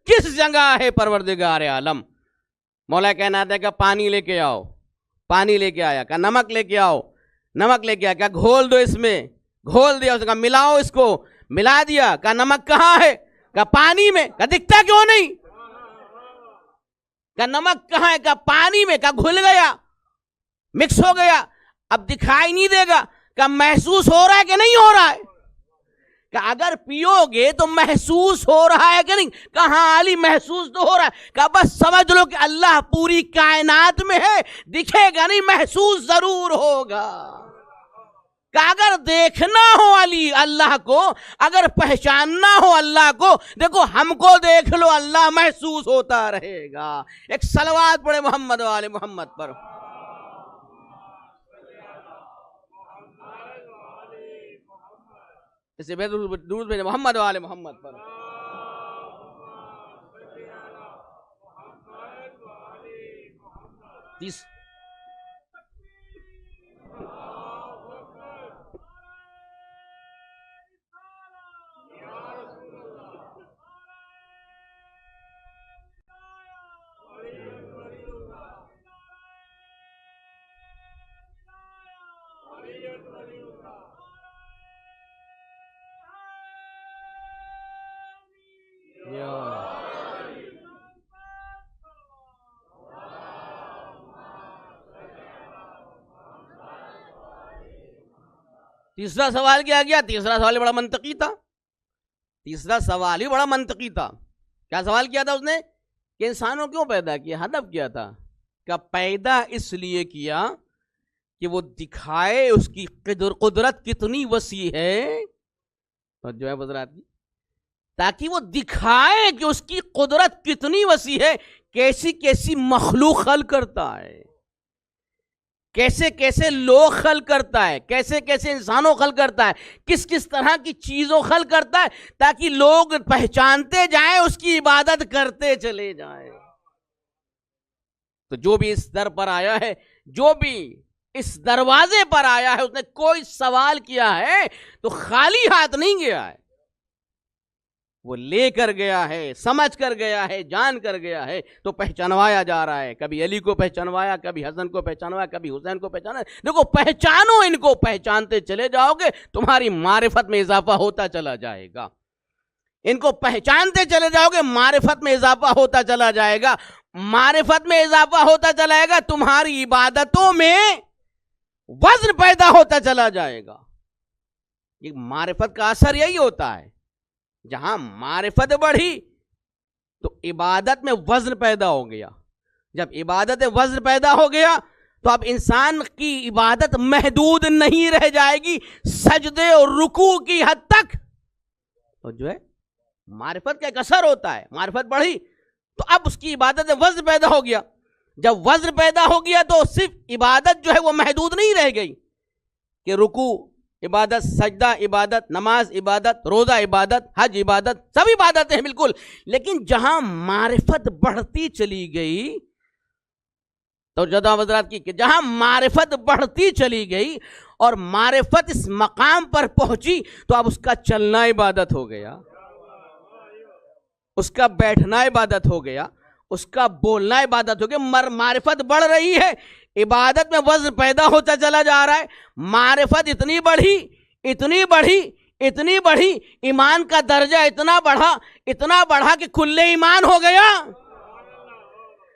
کس جگہ ہے پروردگار عالم؟ مولا کائنات ہے کہ پانی لے کے آؤ، پانی لے کے آیا. کہ نمک لے کے آؤ، نمک لے کے آیا. کہ گھول دو اس میں، گھول دیا. اس نے کہا ملاؤ اس کو، ملا دیا. کہ نمک کہاں ہے؟ کہ پانی میں. کہ دکھتا کیوں نہیں؟ کہ نمک کہاں ہے؟ کہ پانی میں. کہ گھل گیا، مکس ہو گیا، اب دکھائی نہیں دے گا. کہ محسوس ہو رہا ہے کہ نہیں ہو رہا ہے؟ کہ اگر پیو گے تو محسوس ہو رہا ہے کہ نہیں؟ کہاں علی محسوس تو ہو رہا ہے. کہ بس سمجھ لو کہ اللہ پوری کائنات میں ہے، دکھے گا نہیں، محسوس ضرور ہوگا. کہ اگر دیکھنا ہو علی اللہ کو، اگر پہچاننا ہو اللہ کو، دیکھو ہم کو دیکھ لو، اللہ محسوس ہوتا رہے گا. ایک صلوات پڑھے محمد و آل محمد پر. اسے درود بھیجے محمد و آل محمد پر. تیسرا سوال کیا گیا؟ تیسرا سوال بڑا منطقی تھا. تیسرا سوال ہی بڑا منطقی تھا. کیا سوال کیا تھا اس نے؟ کہ انسانوں کیوں پیدا کیا، ہدف کیا تھا؟ کہ پیدا اس لیے کیا کہ وہ دکھائے اس کی قدرت کتنی وسیع ہے، جو ہے حضرات کی، تاکہ وہ دکھائے کہ اس کی قدرت کتنی وسیع ہے، کیسی کیسی مخلوق خلق کرتا ہے، کیسے کیسے لوگ خلق کرتا ہے، کیسے کیسے انسانوں خلق کرتا ہے، کس کس طرح کی چیزوں خلق کرتا ہے، تاکہ لوگ پہچانتے جائیں، اس کی عبادت کرتے چلے جائیں. تو جو بھی اس در پر آیا ہے، جو بھی اس دروازے پر آیا ہے، اس نے کوئی سوال کیا ہے تو خالی ہاتھ نہیں گیا ہے. وہ لے کر گیا ہے، سمجھ کر گیا ہے، جان کر گیا ہے، تو پہچانوایا جا رہا ہے. کبھی علی کو پہچانوایا، کبھی حسن کو پہچانوایا، کبھی حسین کو پہچانا. دیکھو پہچانو ان کو، پہچانتے چلے جاؤ گے تمہاری معرفت میں اضافہ ہوتا چلا جائے گا. ان کو پہچانتے چلے جاؤ گے، معرفت میں اضافہ ہوتا چلا جائے گا. معرفت میں اضافہ ہوتا چلا جائے گا، تمہاری عبادتوں میں وزن پیدا ہوتا چلا جائے گا. یہ معرفت کا اثر یہی ہوتا ہے. جہاں معرفت بڑھی تو عبادت میں وزن پیدا ہو گیا. جب عبادت میں وزن پیدا ہو گیا تو اب انسان کی عبادت محدود نہیں رہ جائے گی سجدے اور رکوع کی حد تک. تو جو ہے معرفت کا ایک اثر ہوتا ہے, معرفت بڑھی تو اب اس کی عبادت میں وزن پیدا ہو گیا. جب وزن پیدا ہو گیا تو صرف عبادت جو ہے وہ محدود نہیں رہ گئی کہ رکوع عبادت, سجدہ عبادت, نماز عبادت, روزہ عبادت, حج عبادت, سب عبادتیں ہیں بالکل. لیکن جہاں معرفت بڑھتی چلی گئی تو جدا حضرات کی کہ جہاں معرفت بڑھتی چلی گئی اور معرفت اس مقام پر پہنچی تو اب اس کا چلنا عبادت ہو گیا, اس کا بیٹھنا عبادت ہو گیا, اس کا بولنا عبادت ہو گیا. معرفت بڑھ رہی ہے, عبادت میں وزن پیدا ہوتا چلا جا رہا ہے. معرفت اتنی بڑھی اتنی بڑھی اتنی بڑھی, ایمان کا درجہ اتنا بڑھا کہ کل ایمان ہو گیا.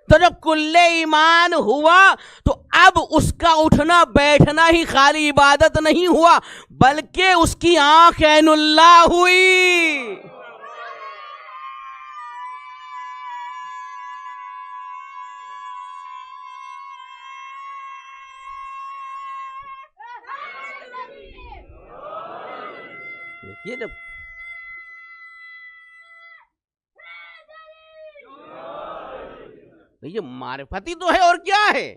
تو جب کل ایمان ہوا تو اب اس کا اٹھنا بیٹھنا ہی خالی عبادت نہیں ہوا بلکہ اس کی آنکھ عین اللہ ہوئی. یہ جب یہ معرفتی تو ہے اور کیا ہے,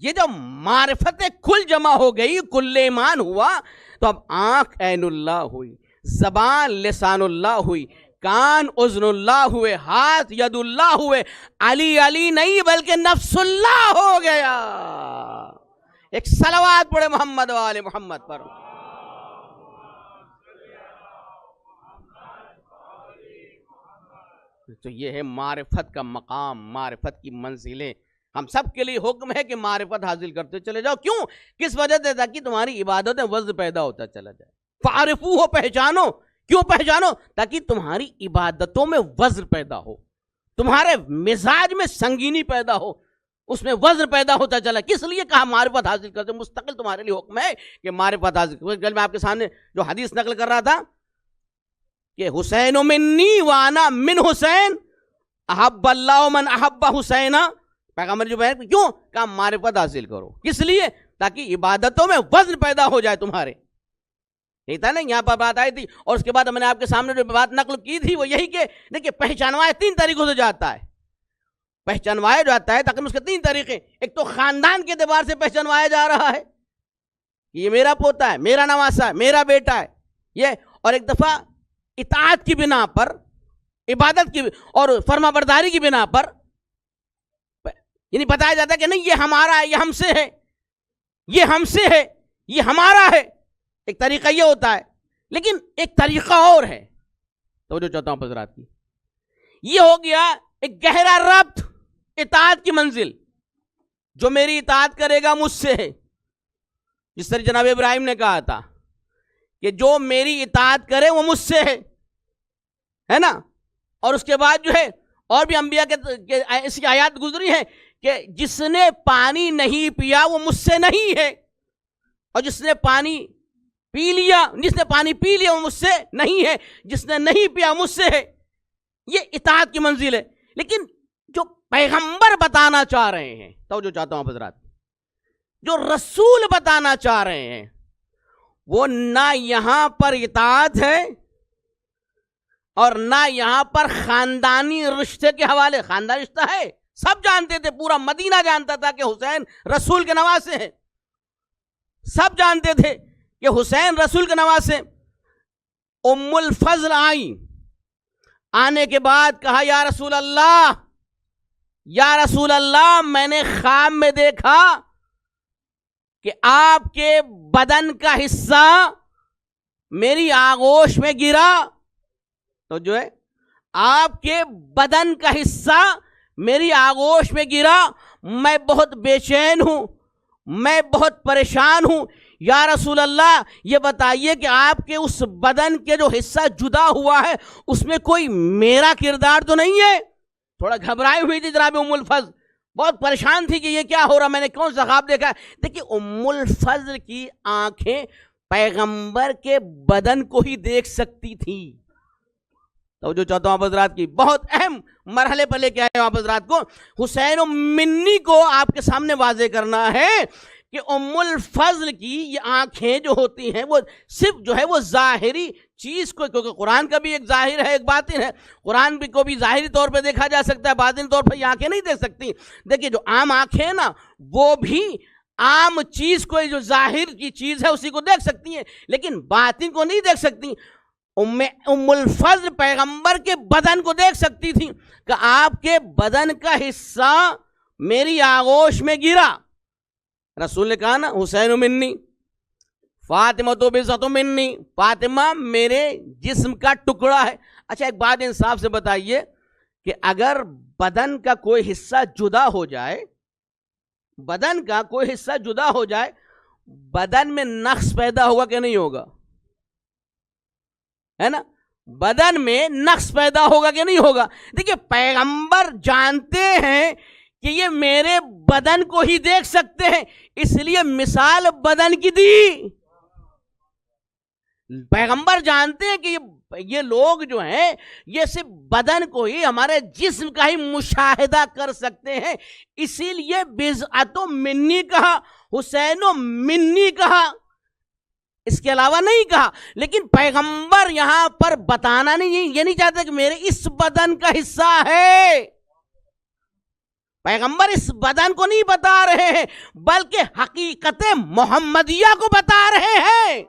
یہ جب معرفت کل جمع ہو گئی, کل ایمان ہوا تو اب آنکھ عین اللہ ہوئی, زبان لسان اللہ ہوئی, کان اذن اللہ ہوئے, ہاتھ ید اللہ ہوئے, علی علی نہیں بلکہ نفس اللہ ہو گیا. ایک صلوات پڑھے محمد والے محمد پر. تو یہ ہے معرفت کا مقام, معرفت کی منزلیں. ہم سب کے لیے حکم ہے کہ معرفت حاصل کرتے چلے جاؤ. کیوں؟ کس وجہ سے؟ تاکہ تمہاری عبادت میں وزن پیدا ہوتا چلا جائے. فعرفوہ, پہچانو. کیوں پہچانو؟ تاکہ تمہاری عبادتوں میں وزن پیدا ہو, تمہارے مزاج میں سنگینی پیدا ہو, اس میں وزن پیدا ہوتا چلا. کس لیے کہا معرفت حاصل کرتے؟ مستقل تمہارے لیے حکم ہے کہ معرفت حاصل کرتے. کل میں آپ کے سامنے جو حدیث نقل کر رہا تھا کہ حسین منی وانا من حسین احب اللہ من احب حسین, پیغمبر جو بیان کیوں کہا معرفت حاصل کرو. کس لیے؟ تاکہ عبادتوں میں وزن پیدا ہو جائے تمہارے. نہیں تھا نا یہاں پر بات آئی تھی, اور اس کے بعد میں نے آپ کے سامنے جو بات نقل کی تھی وہ یہی کہ دیکھیں پہچانوایا 3 طریقوں سے جاتا ہے. پہچانوایا جاتا ہے تقریباً اس کے 3 طریقے. ایک تو خاندان کے اعتبار سے پہچانوایا جا رہا ہے, یہ میرا پوتا ہے, میرا نواسا ہے, میرا بیٹا ہے یہ. اور ایک دفعہ اطاعت کی بنا پر, عبادت کی اور فرما برداری کی بنا پر یعنی بتایا جاتا ہے کہ نہیں یہ ہمارا ہے, یہ ہم سے ہے, یہ ہم سے ہے, یہ ہمارا ہے. ایک طریقہ یہ ہوتا ہے. لیکن ایک طریقہ اور ہے, تو جو چاہتا ہوں حضرات کی, یہ ہو گیا ایک گہرا ربط اطاعت کی منزل. جو میری اطاعت کرے گا مجھ سے ہے, جس طرح جناب ابراہیم نے کہا تھا کہ جو میری اطاعت کرے وہ مجھ سے ہے نا. اور اس کے بعد جو ہے اور بھی انبیاء کے اس کی آیات گزری ہیں کہ جس نے پانی نہیں پیا وہ مجھ سے نہیں ہے, اور جس نے پانی پی لیا وہ مجھ سے نہیں ہے, جس نے نہیں پیا مجھ سے ہے. یہ اطاعت کی منزل ہے. لیکن جو پیغمبر بتانا چاہ رہے ہیں, تو جو چاہتا ہوں حضرات, جو رسول بتانا چاہ رہے ہیں وہ نہ یہاں پر اطاعت ہے اور نہ یہاں پر خاندانی رشتے کے حوالے. خاندانی رشتہ ہے, سب جانتے تھے, پورا مدینہ جانتا تھا کہ حسین رسول کے نواسے ہیں, سب جانتے تھے کہ حسین رسول کے نواسے. ام الفضل آئی, آنے کے بعد کہا یا رسول اللہ, یا رسول اللہ, میں نے خواب میں دیکھا کہ آپ کے بدن کا حصہ میری آغوش میں گرا. تو جو ہے آپ کے بدن کا حصہ میری آغوش میں گرا, میں بہت بے چین ہوں, میں بہت پریشان ہوں. یا رسول اللہ یہ بتائیے کہ آپ کے اس بدن کے جو حصہ جدا ہوا ہے اس میں کوئی میرا کردار تو نہیں ہے؟ تھوڑا گھبرائی ہوئی تھی جناب ام الفضل, بہت پریشان تھی کہ یہ کیا ہو رہا, میں نے کون سا خواب دیکھا ہے. دیکھیے ام الفضل کی آنکھیں پیغمبر کے بدن کو ہی دیکھ سکتی تھی. تو جو چاہتا ہوں آپ حضرات کی بہت اہم مرحلے پر لے کے آئے ہوں آپ حضرات کو. حسین منی کو آپ کے سامنے واضح کرنا ہے کہ ام الفضل کی یہ آنکھیں جو ہوتی ہیں وہ صرف جو ہے وہ ظاہری چیز کو, کیونکہ قرآن کا بھی ایک ظاہر ہے ایک باطن ہے, قرآن بھی کو بھی ظاہری طور پہ دیکھا جا سکتا ہے, باطن طور پہ یہ آنکھیں نہیں دیکھ سکتی. دیکھیے جو عام آنکھیں ہیں نا وہ بھی عام چیز کو, جو ظاہر کی چیز ہے اسی کو دیکھ سکتی ہیں, لیکن باطن کو نہیں دیکھ سکتی. ام الفضل پیغمبر کے بدن کو دیکھ سکتی تھی کہ آپ کے بدن کا حصہ میری آغوش میں گرا. رسول نے کہا نا حسین منی فاطمہ تو بضعۃ منی, فاطمہ میرے جسم کا ٹکڑا ہے. اچھا ایک بات انصاف سے بتائیے کہ اگر بدن کا کوئی حصہ جدا ہو جائے, بدن کا کوئی حصہ جدا ہو جائے, بدن میں نقص پیدا ہوگا کہ نہیں ہوگا؟ ہے نا, بدن میں نقص پیدا ہوگا کہ نہیں ہوگا؟ دیکھیے پیغمبر جانتے ہیں کہ یہ میرے بدن کو ہی دیکھ سکتے ہیں, اس لیے مثال بدن کی دی. پیغمبر جانتے ہیں کہ یہ لوگ جو ہیں یہ صرف بدن کو ہی, ہمارے جسم کا ہی مشاہدہ کر سکتے ہیں, اسی لیے بضعۃ منی کہا, حسین منی کہا, اس کے علاوہ نہیں کہا. لیکن پیغمبر یہاں پر بتانا نہیں, یہ نہیں چاہتے کہ میرے اس بدن کا حصہ ہے. پیغمبر اس بدن کو نہیں بتا رہے ہیں بلکہ حقیقت محمدیہ کو بتا رہے ہیں.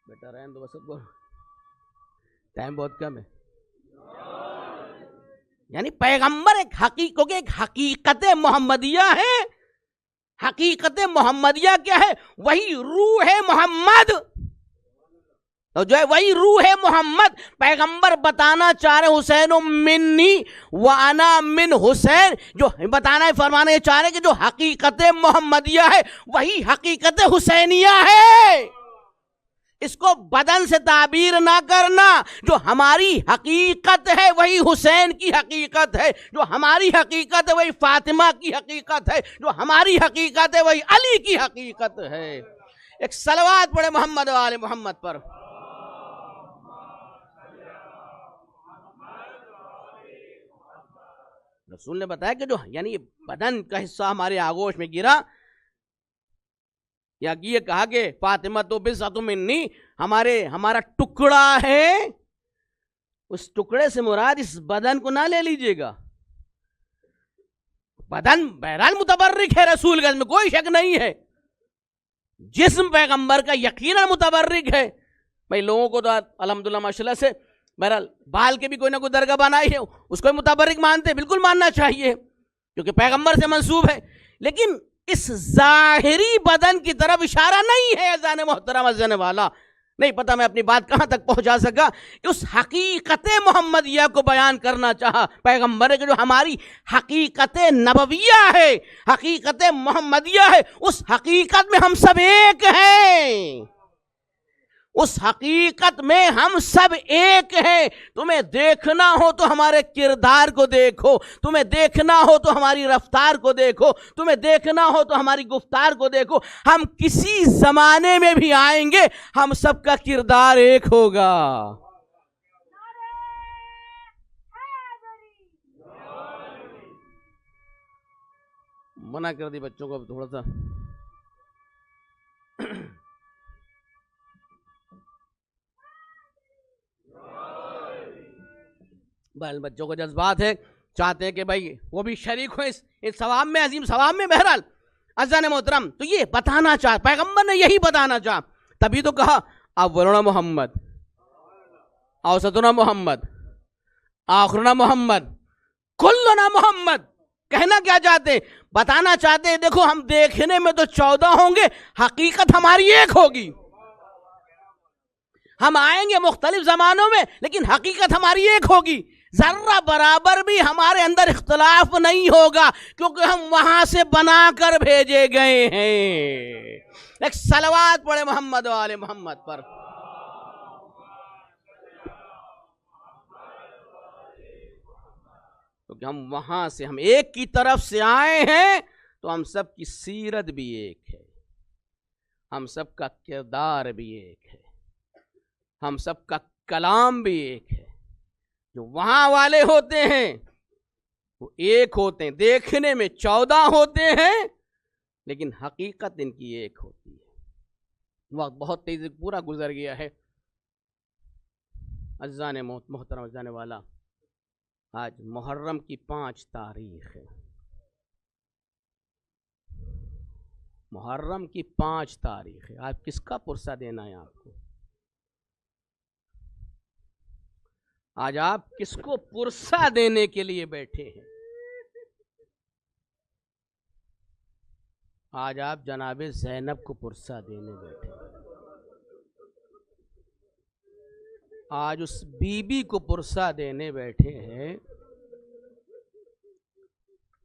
بیٹا رہن دو, بس ٹائم بہت کم ہے. یعنی پیغمبر ایک حقیقت محمدیہ ہے. حقیقت محمدیہ کیا ہے؟ وہی روح محمد, تو جو ہے وہی روح محمد. پیغمبر بتانا چاہ رہے حسین منی وانا من حسین, جو بتانا فرمانا یہ چاہ رہے کہ جو حقیقت محمدیہ ہے وہی حقیقت حسینیہ ہے. اس کو بدن سے تعبیر نہ کرنا. جو ہماری حقیقت ہے وہی حسین کی حقیقت ہے, جو ہماری حقیقت ہے وہی فاطمہ کی حقیقت ہے, جو ہماری حقیقت ہے وہی علی کی حقیقت ہے. ایک صلوات پڑھے محمد و آل محمد پر. رسول نے بتایا کہ جو یعنی بدن کا حصہ ہمارے آغوش میں گرا, یا یہ کہا کہ فاطمہ تو بضعۃ منی, ہمارا ٹکڑا ہے. اس ٹکڑے سے مراد اس بدن کو نہ لے لیجئے گا. بدن بہرحال متبرک ہے رسول کا, اس میں کوئی شک نہیں ہے. جسم پیغمبر کا یقیناً متبرک ہے. بھائی لوگوں کو تو الحمدللہ ماشاءاللہ سے بہرحال بال کے بھی کوئی نہ کوئی درگاہ بنائی ہے, اس کو متبرک مانتے, بالکل ماننا چاہیے کیونکہ پیغمبر سے منسوب ہے. لیکن اس ظاہری بدن کی طرف اشارہ نہیں ہے. اذان محترم اذان والا نہیں پتا میں اپنی بات کہاں تک پہنچا سکا. اس حقیقت محمدیہ کو بیان کرنا چاہا پیغمبر کہ جو ہماری حقیقت نبویہ ہے, حقیقت محمدیہ ہے, اس حقیقت میں ہم سب ایک ہیں. اس حقیقت میں ہم سب ایک ہیں. تمہیں دیکھنا ہو تو ہمارے کردار کو دیکھو, تمہیں دیکھنا ہو تو ہماری رفتار کو دیکھو, تمہیں دیکھنا ہو تو ہماری گفتار کو دیکھو. ہم کسی زمانے میں بھی آئیں گے, ہم سب کا کردار ایک ہوگا. منع کر دی بچوں کو اب تھوڑا سا. بچوں کو جذبات ہے, چاہتے ہیں کہ بھائی وہ بھی شریک ہو اس ثواب میں, عظیم ثواب میں. بہرحال عزیزان محترم تو یہ بتانا چاہ, پیغمبر نے یہی بتانا چاہ, تبھی تو کہا اولنا محمد, اوسطنا محمد, آخرنا محمد, کلنا محمد. کہنا کیا چاہتے, بتانا چاہتے ہیں دیکھو ہم دیکھنے میں تو 14 ہوں گے, حقیقت ہماری ایک ہوگی. ہم آئیں گے مختلف زمانوں میں لیکن حقیقت ہماری ایک ہوگی. ذرہ برابر بھی ہمارے اندر اختلاف نہیں ہوگا کیونکہ ہم وہاں سے بنا کر بھیجے گئے ہیں. ایک صلوات پڑھے محمد و آل محمد پر. کیونکہ ہم وہاں سے، ہم ایک کی طرف سے آئے ہیں، تو ہم سب کی سیرت بھی ایک ہے، ہم سب کا کردار بھی ایک ہے، ہم سب کا کلام بھی ایک ہے۔ جو وہاں والے ہوتے ہیں وہ ایک ہوتے ہیں، دیکھنے میں 14 ہوتے ہیں لیکن حقیقت ان کی ایک ہوتی ہے۔ وقت بہت تیزی پورا گزر گیا ہے۔ عزیزان محترم، عزیزان والا، آج محرم کی 5 تاریخ ہے۔ محرم کی 5 تاریخ ہے۔ آج کس کا پرسہ دینا ہے آپ کو؟ آج آپ کس کو پرسہ دینے کے لیے بیٹھے ہیں؟ آج آپ جناب زینب کو پرسہ دینے بیٹھے ہیں۔ آج اس بی بی کو پرسہ دینے بیٹھے ہیں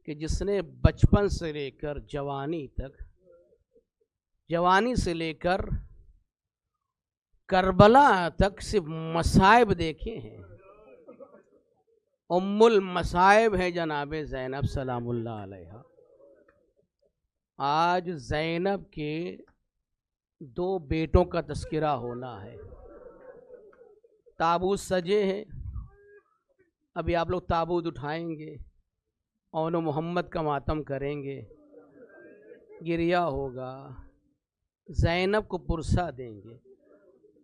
کہ جس نے بچپن سے لے کر جوانی تک، جوانی سے لے کر کربلا تک صرف مصائب دیکھے ہیں۔ ام المصائب ہے جناب زینب سلام اللہ علیہا۔ آج زینب کے 2 بیٹوں کا تذکرہ ہونا ہے۔ تابوت سجے ہیں، ابھی آپ لوگ تابوت اٹھائیں گے، اون محمد کا ماتم کریں گے، گریہ ہوگا، زینب کو پرسہ دیں گے۔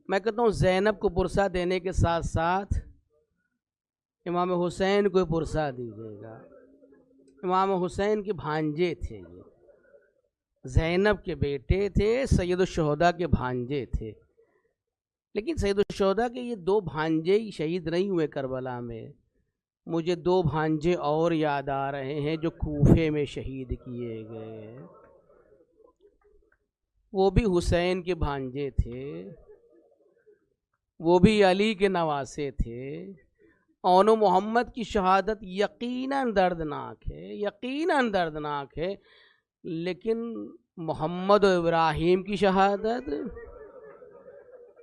میں کہتا ہوں زینب کو پرسہ دینے کے ساتھ ساتھ امام حسین کو پرسہ دیجیے گا۔ امام حسین کے بھانجے تھے، یہ زینب کے بیٹے تھے، سید الشہداء کے بھانجے تھے، لیکن سید الشہداء کے یہ 2 بھانجے ہی شہید نہیں ہوئے کربلا میں۔ مجھے 2 بھانجے اور یاد آ رہے ہیں جو کوفے میں شہید کیے گئے، وہ بھی حسین کے بھانجے تھے، وہ بھی علی کے نواسے تھے۔ اون محمد کی شہادت یقیناً دردناک ہے، یقیناً دردناک ہے، لیکن محمد و ابراہیم کی شہادت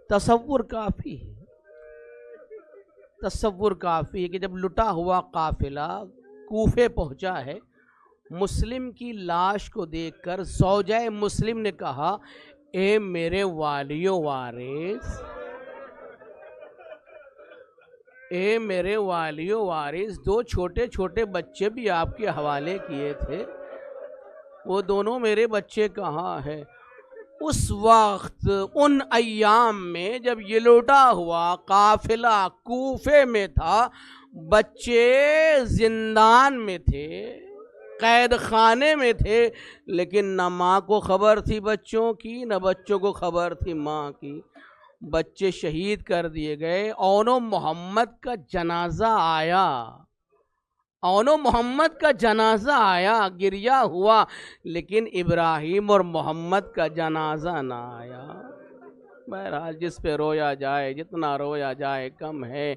تصور کافی ہے، تصور کافی ہے کہ جب لٹا ہوا قافلہ کوفے پہنچا ہے، مسلم کی لاش کو دیکھ کر زوجہ مسلم نے کہا، اے میرے والی و وارث، اے میرے والی و وارث، 2 چھوٹے چھوٹے بچے بھی آپ کے حوالے کیے تھے، وہ دونوں میرے بچے کہاں ہیں؟ اس وقت ان ایام میں جب یہ لوٹا ہوا قافلہ کوفے میں تھا، بچے زندان میں تھے، قید خانے میں تھے، لیکن نہ ماں کو خبر تھی بچوں کی، نہ بچوں کو خبر تھی ماں کی۔ بچے شہید کر دیے گئے۔ اون محمد کا جنازہ آیا، اون محمد کا جنازہ آیا، گریہ ہوا، لیکن ابراہیم اور محمد کا جنازہ نہ آیا۔ بہرحال جس پہ رویا جائے، جتنا رویا جائے کم ہے۔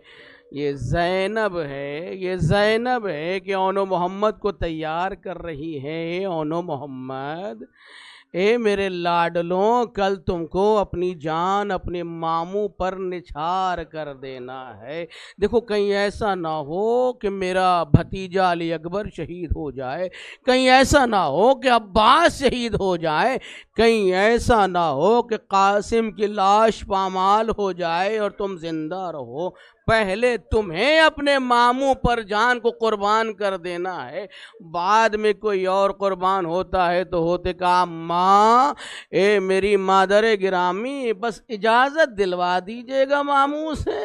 یہ زینب ہے، یہ زینب ہے کہ اون محمد کو تیار کر رہی ہے۔ اون محمد، اے میرے لاڈلوں، کل تم کو اپنی جان اپنے ماموں پر نچھار کر دینا ہے۔ دیکھو کہیں ایسا نہ ہو کہ میرا بھتیجا علی اکبر شہید ہو جائے، کہیں ایسا نہ ہو کہ عباس شہید ہو جائے، کہیں ایسا نہ ہو کہ قاسم کی لاش پامال ہو جائے اور تم زندہ رہو۔ پہلے تمہیں اپنے ماموں پر جان کو قربان کر دینا ہے، بعد میں کوئی اور قربان ہوتا ہے تو ہوتے کہا، ماں، اے میری مادر گرامی، بس اجازت دلوا دیجئے گا ماموں سے،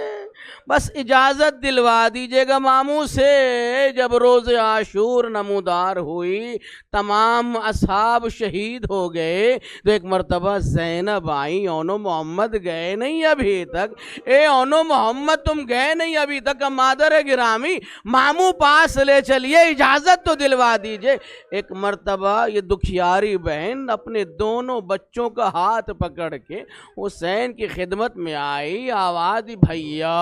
بس اجازت دلوا دیجئے گا ماموں سے۔ جب روز عاشور نمودار ہوئی، تمام اصحاب شہید ہو گئے، تو ایک مرتبہ زینب آئیں، اون محمد گئے نہیں ابھی تک، اے اون محمد تم گئے نہیں ابھی تک، مادر گرامی ماموں پاس لے چلیے، اجازت تو دلوا دیجئے۔ ایک مرتبہ یہ دکھیاری بہن اپنے دونوں بچوں کا ہاتھ پکڑ کے حسین کی خدمت میں آئی، آواز دی، بھیا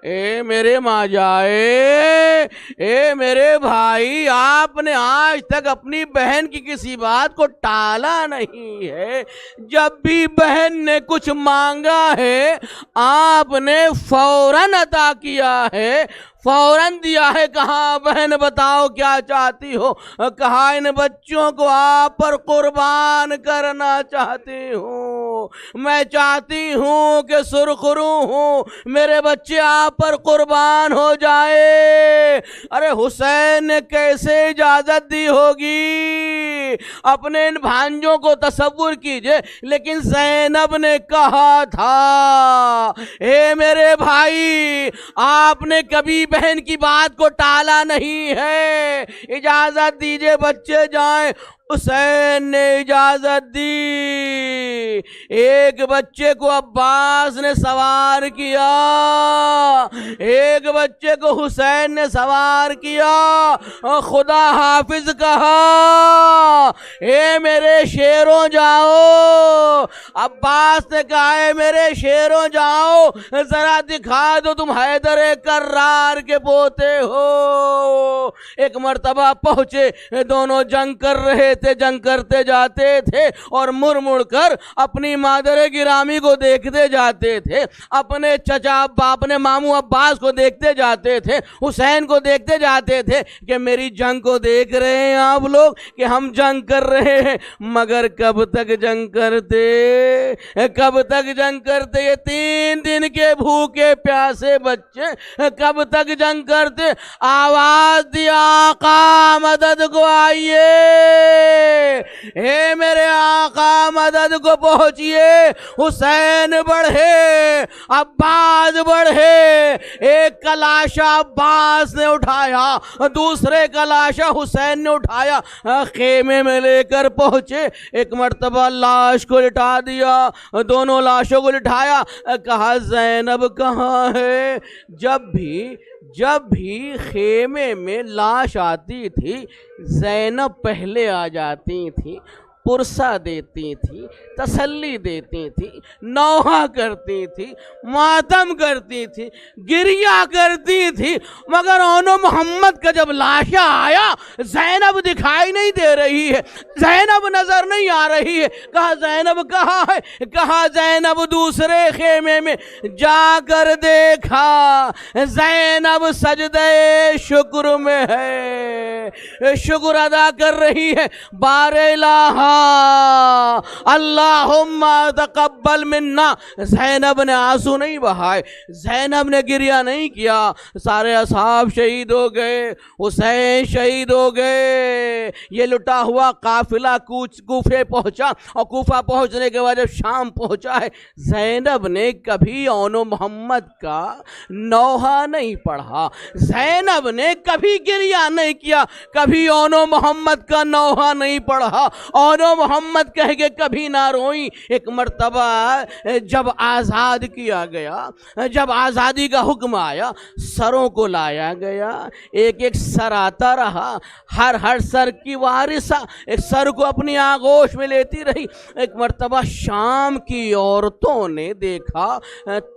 اے میرے ماں جائے، اے میرے بھائی، آپ نے آج تک اپنی بہن کی کسی بات کو ٹالا نہیں ہے۔ جب بھی بہن نے کچھ مانگا ہے آپ نے فوراً عطا کیا ہے، فوراً دیا ہے۔ کہا بہن بتاؤ کیا چاہتی ہو؟ کہا ان بچوں کو آپ پر قربان کرنا چاہتی ہوں، میں چاہتی ہوں کہ سرخرو ہوں، میرے بچے آپ پر قربان ہو جائے۔ ارے حسین نے کیسے اجازت دی ہوگی؟ اپنے ان بھانجوں کو تصور کیجئے۔ لیکن زینب نے کہا تھا اے میرے بھائی، آپ نے کبھی بہن کی بات کو ٹالا نہیں ہے، اجازت دیجئے بچے جائیں۔ حسین نے اجازت دی۔ ایک بچے کو عباس نے سوار کیا، ایک بچے کو حسین نے سوار کیا، خدا حافظ کہا اے میرے شیروں جاؤ۔ عباس نے کہا اے میرے شیروں جاؤ، ذرا دکھا دو تم حیدر کرار کے پوتے ہو۔ ایک مرتبہ پہنچے، دونوں جنگ کر رہے تھے، جنگ کرتے جاتے تھے اور مڑ مڑ کر اپنی مادر گرامی کو دیکھتے جاتے تھے، اپنے چچا اپنے ماموں عباس کو دیکھتے جاتے تھے، حسین کو دیکھتے جاتے تھے کہ میری جنگ کو دیکھ رہے ہیں آپ لوگ کہ ہم جنگ کر رہے ہیں، مگر کب تک جنگ کرتے، کب تک جنگ کرتے؟ یہ 3 دن کے بھوکے پیاسے بچے کب تک جنگ کرتے؟ آواز دیا آقا مدد کو آئیے، اے میرے آقا مدد کو پہنچیے۔ حسین بڑھے، عباس بڑھے، ایک کلاشہ عباس نے اٹھایا، دوسرے کلاشہ حسین نے اٹھایا، خیمے میں لے کر پہنچے۔ ایک مرتبہ لاش کو لٹا دیا، دونوں لاشوں کو لٹایا، کہا زینب کہاں ہے؟ جب بھی خیمے میں لاش آتی تھی زینب پہلے آ جاتی تھی، پرسہ دیتی تھی، تسلی دیتی تھی، نوحہ کرتی تھی، ماتم کرتی تھی، گریہ کرتی تھی، مگر اونو محمد کا جب لاشا آیا زینب دکھائی نہیں دے رہی ہے، زینب نظر نہیں آ رہی ہے۔ کہا زینب کہاں ہے؟ کہا زینب دوسرے خیمے میں جا کر دیکھا، زینب سجدہ شکر میں ہے، شکر ادا کر رہی ہے۔ بار الہ اللہم تقبل منا، زینب نے آنسو نہیں بہائے، زینب نے گریہ نہیں کیا۔ سارے اصحاب شہید ہو گئے، حسین شہید ہو گئے، یہ لٹا ہوا قافلہ کوفے پہنچا، اور کوفہ پہنچنے کے بعد جب شام پہنچا ہے، زینب نے کبھی اون محمد کا نوحہ نہیں پڑھا، زینب نے کبھی گریہ نہیں کیا، کبھی اون محمد کا نوحہ نہیں پڑھا، اون محمد کہہ کے کبھی نہ روئی۔ ایک مرتبہ جب آزاد کیا گیا، جب آزادی کا حکم آیا، سروں کو لایا گیا، ایک ایک سر آتا رہا، ہر سر کی وارثہ ایک سر کو اپنی آغوش میں لیتی رہی۔ ایک مرتبہ شام کی عورتوں نے دیکھا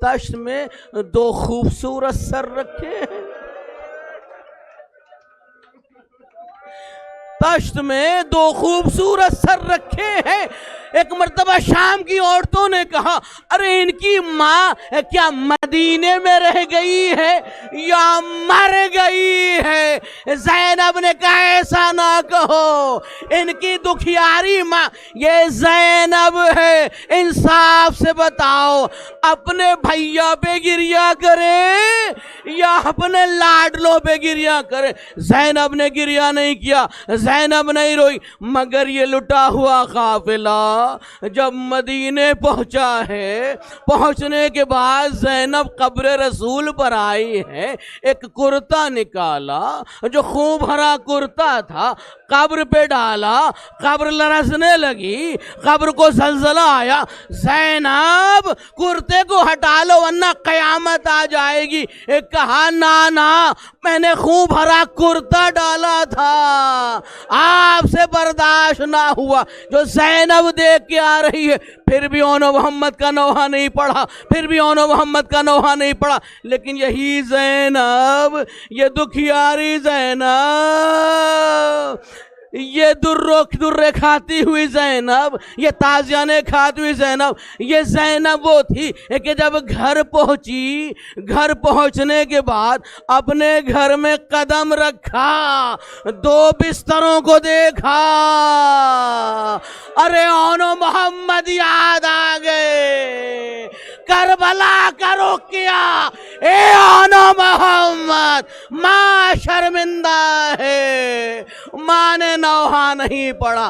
تشت میں 2 خوبصورت سر رکھے ہیں، تشت میں 2 خوبصورت سر رکھے ہیں۔ ایک مرتبہ شام کی عورتوں نے کہا ارے ان کی ماں کیا مدینے میں رہ گئی ہے یا مر گئی ہے؟ زینب نے کہا ایسا نہ کہو، ان کی دکھیاری ماں یہ زینب ہے، انصاف سے بتاؤ اپنے بھیا پہ گریہ کرے یا اپنے لاڈلوں پہ گریہ کرے؟ زینب نے گریہ نہیں کیا، زینب نہیں روئی، مگر یہ لٹا ہوا قافلہ جب مدینے پہنچا ہے، پہنچنے کے بعد زینب قبر رسول پر آئی ہے، ایک کرتا نکالا جو خون بھرا کرتا تھا، قبر پہ ڈالا، قبر لرزنے لگی، قبر کو زلزلہ آیا، زینب کرتے کو ہٹا لو ورنہ قیامت آ جائے گی۔ کہا نانا میں نے خون بھرا کرتا ڈالا تھا، آپ سے برداشت نہ ہوا۔ جو زینب دیکھ کے آ رہی ہے، پھر بھی اونو محمد کا نوحہ نہیں پڑھا، پھر بھی اونو محمد کا نوحہ نہیں پڑھا، لیکن یہی زینب، یہ دکھیاری زینب، یہ درے کھاتی ہوئی زینب، یہ تازیانے کھاتی ہوئی زینب، یہ زینب وہ تھی کہ جب گھر پہنچی، گھر پہنچنے کے بعد اپنے گھر میں قدم رکھا، 2 بستروں کو دیکھا، ارے اونو محمد یاد آ گئے، کربلا کا رخ کیا، اے اونو محمد ماں شرمندہ ہے، ماں نے نوحہ نہیں پڑھا،